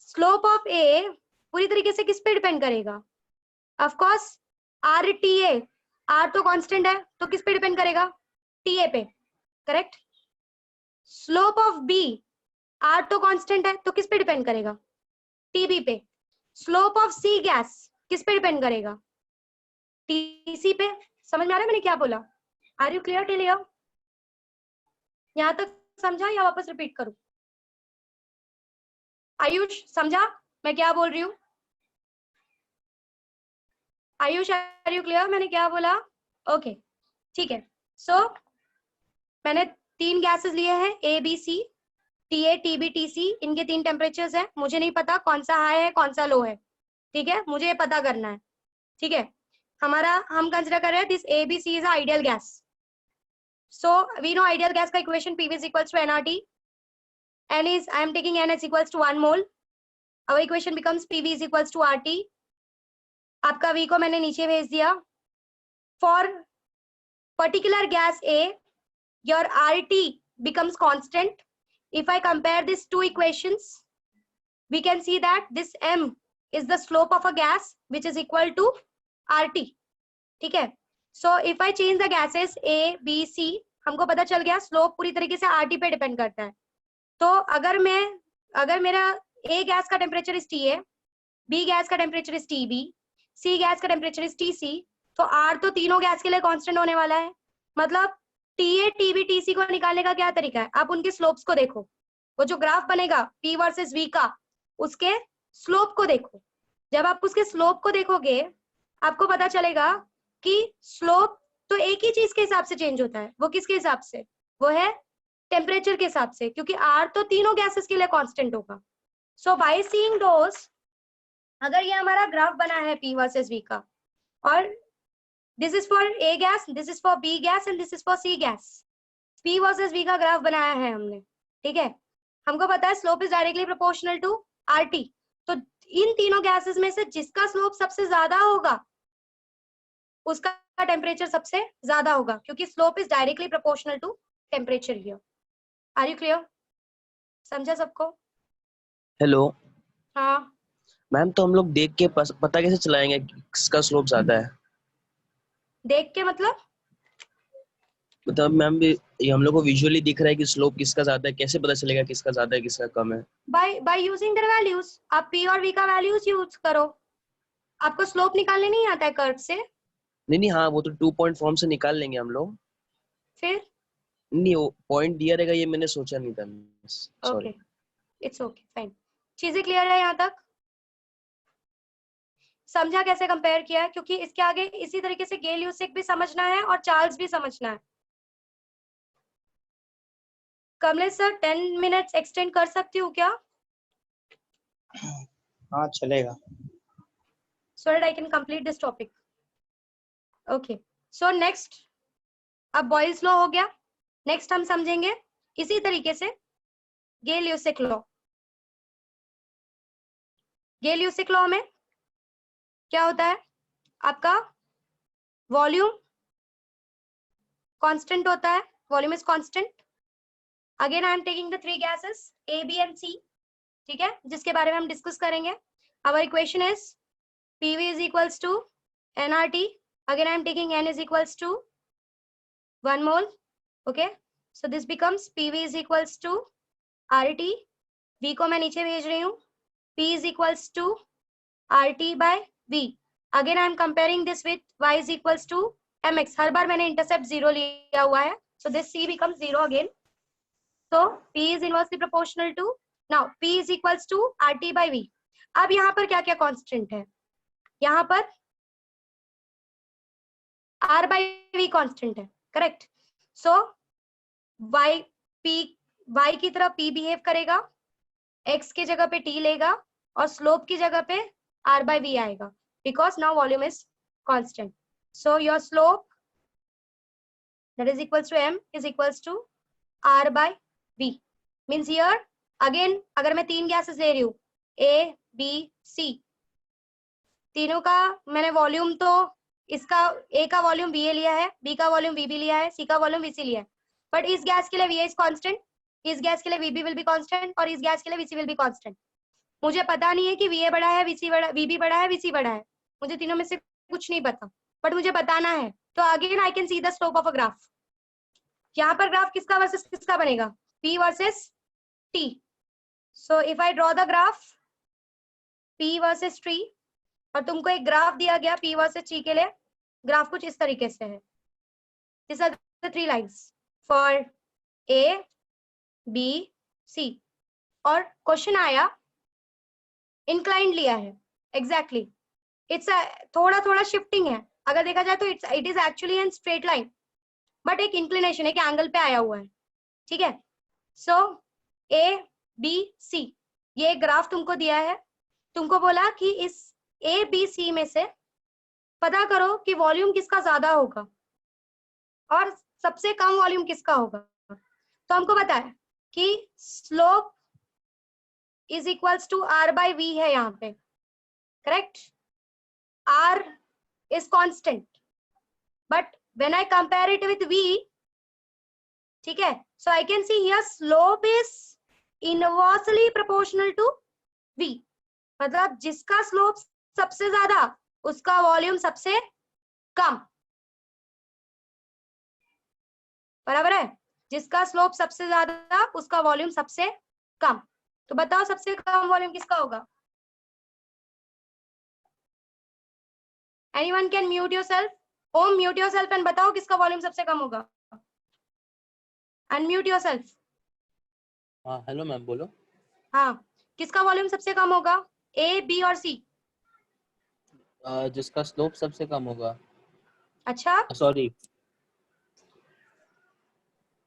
स्लोप ऑफ ए पूरी तरीके से किस पे डिपेंड करेगा? ऑफ कोर्स RTA, R तो कांस्टेंट है, तो किस पे डिपेंड करेगा? TA पे, correct. Slope of B, R तो कांस्टेंट है, तो किस पे डिपेंड करेगा? TB पे. स्लोप ऑफ C गैस किस पे डिपेंड करेगा? TC पे. समझ में आ रहा है मैंने क्या बोला? Are you clear till here? यहाँ तक समझा या वापस रिपीट करूं? आयुष समझा मैं क्या बोल रही हूँ? आयुष आर यू क्लियर मैंने क्या बोला? ओके ठीक है. सो मैंने 3 गैसेस लिए हैं, A, B, C, TA, TB, TC. इनके 3 टेम्परेचर्स हैं. मुझे नहीं पता कौन सा हाई है कौन सा लो है, ठीक है, मुझे ये पता करना है. ठीक है. हम कंसिडर कर रहे हैं this ABC is ideal gas. So we know ideal gas का equation PV is equals to nRT. N is I am taking N is equals to 1 mole. Our equation becomes PV is equals to RT. आपका V को मैंने नीचे भेज दिया. For particular gas A, your RT becomes constant. If I compare these two equations, we can see that this M is the slope of a gas which is equal to RT. ठीक है. So if I change the gases A, B, C, हमको पता चल गया slope पूरी तरीके से RT पे डिपेंड करता है. तो अगर मेरा A गैस का temperature is TA, B gas का temperature is TB, C gas का टेम्परेचर इज TC, तो R तो तीनों गैस के लिए कांस्टेंट होने वाला है. मतलब TA, TB, TC को निकालने का क्या तरीका है? आप उनके स्लोप्स को देखो, वो जो ग्राफ बनेगा P वर्सेस V का, उसके स्लोप को देखो. जब आप उसके स्लोप को देखोगे आपको पता चलेगा कि स्लोप तो एक ही चीज के हिसाब से चेंज होता है. वो किसके हिसाब से? वो है टेम्परेचर के हिसाब से, क्योंकि R तो तीनों गैसेस के लिए कांस्टेंट होगा. सो बाय सीइंग दोस, अगर ये हमारा ग्राफ बना है P वर्सेस V का, और this is for A gas, this is for B gas and this is for C gas. P versus V का ग्राफ बनाया है हमने, ठीक है. हमको पता है slope is directly proportional to RT. तो इन तीनों गैसेस में से जिसका स्लोप सबसे ज्यादा होगा उसका टेम्परेचर सबसे ज्यादा होगा, क्योंकि slope is directly proportional to temperature here. Are you clear? समझा सबको? हेलो हाँ. मैम, तो हम लोग देख के पता कैसे चलाएंगे किसका स्लोप ज्यादा है? देख के मतलब मतलब मैम ये हम लोग को विजुअली दिख रहा है कि स्लोप किसका ज्यादा है, कैसे पता चलेगा किसका ज्यादा है किसका कम है? By using their values. आप P और V का वैल्यूज यूज करो. आपको स्लोप निकालने नहीं आता है कर्व से? नहीं, हाँ वो तो 2 पॉइंट फॉर्म से निकाल लेंगे हम लोग. फिर नहीं, वो पॉइंट दिया रहेगा ये मैंने सोचा नहीं था. Sorry. Okay, it's okay, fine. चीजें क्लियर है यहाँ तक? समझा कैसे कंपेयर किया है? क्योंकि इसके आगे इसी तरीके से गेल यूसिक भी समझना है और चार्ल्स भी समझना है. कमलेश सर 10 मिनट्स एक्सटेंड कर सकती हूँ क्या? हाँ चलेगा। So that I can complete this topic. Okay. So next, अब बॉयल्स लॉ हो गया. नेक्स्ट हम समझेंगे इसी तरीके से गेल-ल्यूसिक लॉ. गेल-ल्यूसिक लॉ में क्या होता है? आपका वॉल्यूम कांस्टेंट होता है. Volume is constant. Again I am taking the 3 gases A, B and C. ठीक है, जिसके बारे में हम डिस्कस करेंगे. Our equation is PV is equals to nRT. Again I am taking N is equals to 1 mole. Okay, so this becomes PV is equals to RT. V को मैं नीचे भेज रही हूँ. P is equals to RT by V. Again I am comparing this with Y is equals to mx. हर बार मैंने intercept 0 लिया हुआ है. So this C becomes 0 again. So P is inversely proportional to, now P is equals to RT by V. अब यहाँ पर क्या क्या constant है? यहाँ पर R by V कांस्टेंट है. करेक्ट. सो Y की तरह P बिहेव करेगा, X की जगह पे T लेगा और स्लोप की जगह पे R by V आएगा. Because now volume is constant. So your slope that is equals to M is equals to R by V. Means here again अगर मैं 3 गैसेस ले रही हूँ A, B, C, तीनों का मैंने वॉल्यूम, तो इसका A का वॉल्यूम VA लिया है, B का वॉल्यूम VB लिया है, C का वॉल्यूम VC लिया है. बट इस गैस के लिए VA इज कांस्टेंट, इस गैस के लिए VB विल बी कांस्टेंट और इस गैस के लिए VC विल बी कांस्टेंट. मुझे पता नहीं है कि VA बड़ा है, VB बड़ा है, VC बड़ा है. मुझे तीनों में से कुछ नहीं पता, बट मुझे बताना है. तो again I can see the slope of a graph. यहाँ पर ग्राफ किसका वर्सेस किसका बनेगा? P versus T. So if I draw the graph P versus T, और तुमको एक ग्राफ दिया गया P वर्सेस T के लिए. ग्राफ कुछ इस तरीके से है. These are the 3 lines for A, B, C. और क्वेश्चन आया इंक्लाइंड लिया है. एग्जैक्टली इट्स थोड़ा थोड़ा शिफ्टिंग है. अगर देखा जाए तो it is actually an straight line, but एक इंक्लिनेशन, एक एंगल पे आया हुआ है. ठीक है. सो A, B, C, ये ग्राफ तुमको दिया है. तुमको बोला कि इस A, B, C में से पता करो कि वॉल्यूम किसका ज्यादा होगा और सबसे कम वॉल्यूम किसका होगा. तो हमको पता है कि slope is equals to R by V है यहाँ पे. Correct. R is constant, but when I compare it with V, ठीक है, so I can see here slope is inversely proportional to V. मतलब जिसका स्लोप सबसे ज्यादा उसका वॉल्यूम सबसे कम. बराबर है. जिसका स्लोप सबसे ज्यादा उसका वॉल्यूम सबसे कम. तो बताओ सबसे कम वॉल्यूम किसका होगा? Anyone can mute yourself. Om, mute yourself and बताओ किसका वॉल्यूम सबसे कम होगा. Unmute yourself. हाँ हेलो मैम बोलो. हाँ, किसका वॉल्यूम सबसे कम होगा? A, B और C. जिसका स्लोप सबसे कम होगा. अच्छा, सॉरी,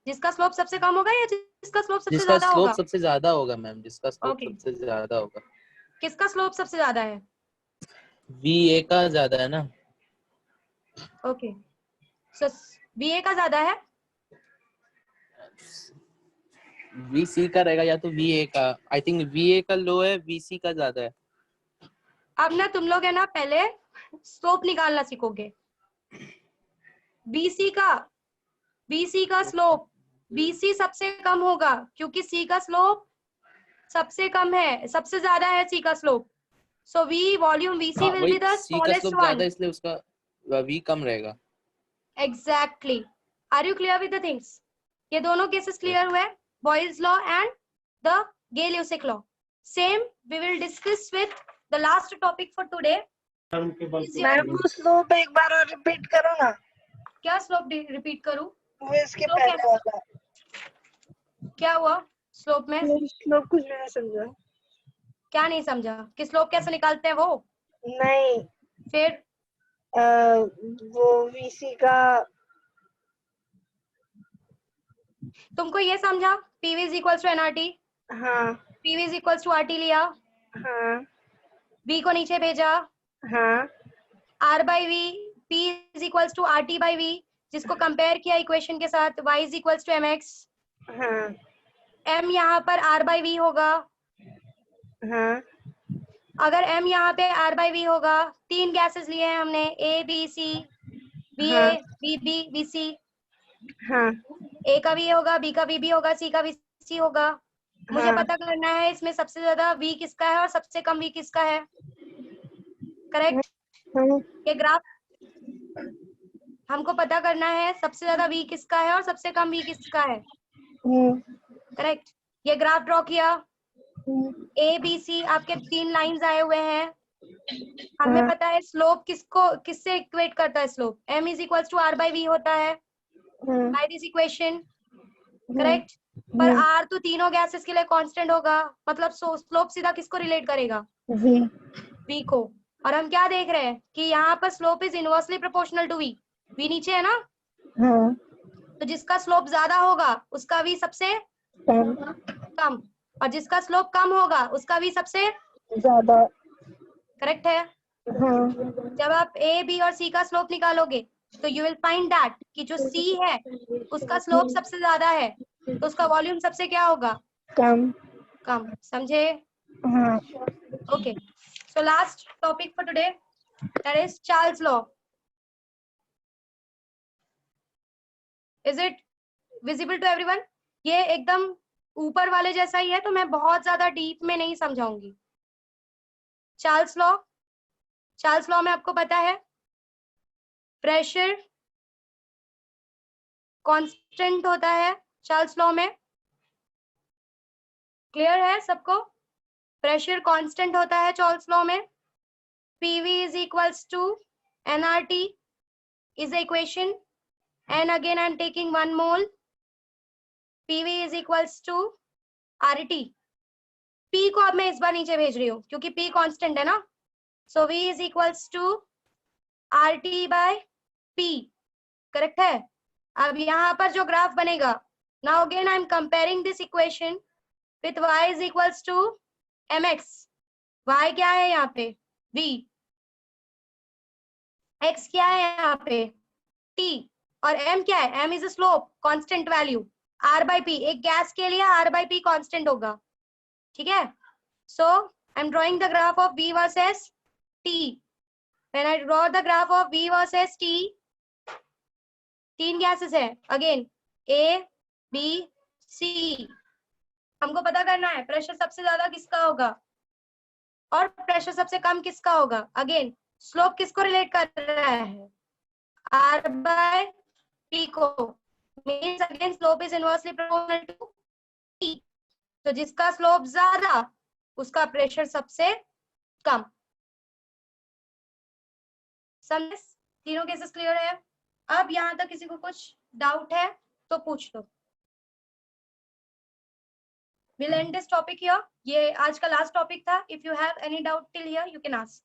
जिसका स्लोप सबसे कम होगा या जिसका स्लोप सबसे जिसका ज्यादा स्लोप होगा? सबसे ज्यादा होगा मैम. जिसका स्लोप Okay. सबसे ज्यादा होगा. किसका स्लोप सबसे ज्यादा है? VA का ज्यादा है ना. ओके. सो VA का ज्यादा है. VC का रहेगा या तो VA का. आई थिंक VA का लो है, VC का ज्यादा है. अब ना तुम लोग है ना पहले स्लोप निकालना सीखोगे. BC का स्लोप BC सबसे कम होगा क्योंकि C का स्लोप सबसे कम है, सबसे ज्यादा है C का slope. So V volume VC will be the C का स्मॉलेस्ट स्लोप वन. ज्यादा इसलिए उसका V कम रहेगा. Exactly. Are you clear with the things? ये दोनों केसेस क्लियर हुए, Boyle's law and the Gay Lussac law. Same we will discuss with the last topic for today. Ma'am वो स्लोप एक बार और रिपीट करो ना. क्या स्लोप रिपीट करूं? वो इसके स्लोप पहले कैसे? वाला. क्या हुआ स्लोप में? स्लोप कुछ भी नहीं समझा. क्या नहीं समझा? कि स्लोप कैसे निकालते हैं वो? नहीं, फिर वो VC का तुमको ये समझा PV is equals to NRT, हाँ PV is equals to RT लिया, हाँ V को नीचे भेजा, हाँ R by V, P is equals to RT by V, जिसको कंपेयर किया इक्वेशन के साथ, Y is equals to MX, हाँ M यहाँ पर R by V होगा, हाँ अगर M यहाँ पे R by V होगा, 3 गैसेस लिए हैं हमने, A B C, BA हाँ BB BC, हाँ A का V होगा, B का VB होगा, C का VC होगा। मुझे हाँ। पता करना है इसमें सबसे ज्यादा V किसका है और सबसे कम V किसका है, करेक्ट? हाँ ये ग्राफ हमको पता करना है सबसे ज्यादा V किसका है और सबसे कम V किसका है, करेक्ट? ये ग्राफ ड्रॉ किया, A B C आपके 3 लाइंस आए हुए हैं, हमें हाँ। पता है स्लोप किससे इक्वेट करता है, slope M is equals to R by V होता है बाय दिस इक्वेशन, करेक्ट? पर R तो तीनों गैसेस के लिए कांस्टेंट होगा, मतलब स्लोप सीधा किसको रिलेट करेगा, V को। और हम क्या देख रहे हैं कि यहाँ पर slope is inversely proportional to V, V नीचे है ना, तो जिसका स्लोप ज्यादा होगा उसका V सबसे कम, और जिसका स्लोप कम होगा उसका V सबसे ज्यादा। करेक्ट है? हाँ जब आप A B और C का स्लोप निकालोगे तो यू विल फाइंड दैट कि जो C है उसका स्लोप सबसे ज्यादा है, तो उसका वॉल्यूम सबसे क्या होगा, कम। कम, समझे? हाँ okay, so last topic for today, that is Charles law. Is it visible to everyone? ये एकदम ऊपर वाले जैसा ही है, तो मैं बहुत ज्यादा डीप में नहीं समझाऊंगी। चार्ल्स लॉ, चार्ल्स लॉ में आपको पता है प्रेशर कांस्टेंट होता है चार्ल्स लॉ में, क्लियर है सबको? प्रेशर कांस्टेंट होता है चार्ल्स लॉ में, PV is equals to nRT is the equation, and again I am taking 1 mole, PV is equals to RT। P को अब मैं इस बार नीचे भेज रही हूँ क्योंकि P कांस्टेंट है ना, so V is equals to RT by P, correct है? अब यहाँ पर जो ग्राफ बनेगा, now again I am comparing this equation with Y is equals to MX, Y क्या है यहाँ पे, V, X क्या है यहाँ पे, T, और M क्या है, M is a slope constant value, R by P, एक गैस के लिए R by P कांस्टेंट होगा, ठीक है? So I am drawing the graph of V versus T। When I draw the graph of V versus T, 3 gases है, again A B C, हमको पता करना है प्रेशर सबसे ज्यादा किसका होगा और प्रेशर सबसे कम किसका होगा। अगेन स्लोप किसको रिलेट कर रहा है, R by P को, means again slope is inversely proportional to T, तो जिसका स्लोप ज्यादा उसका प्रेशर सबसे कम। समझे? तीनों केसेस क्लियर है? अब यहाँ तक किसी को कुछ डाउट है तो पूछ लो। We'll end this topic here. ये आज का लास्ट टॉपिक था। If you have any doubt till here, you can ask.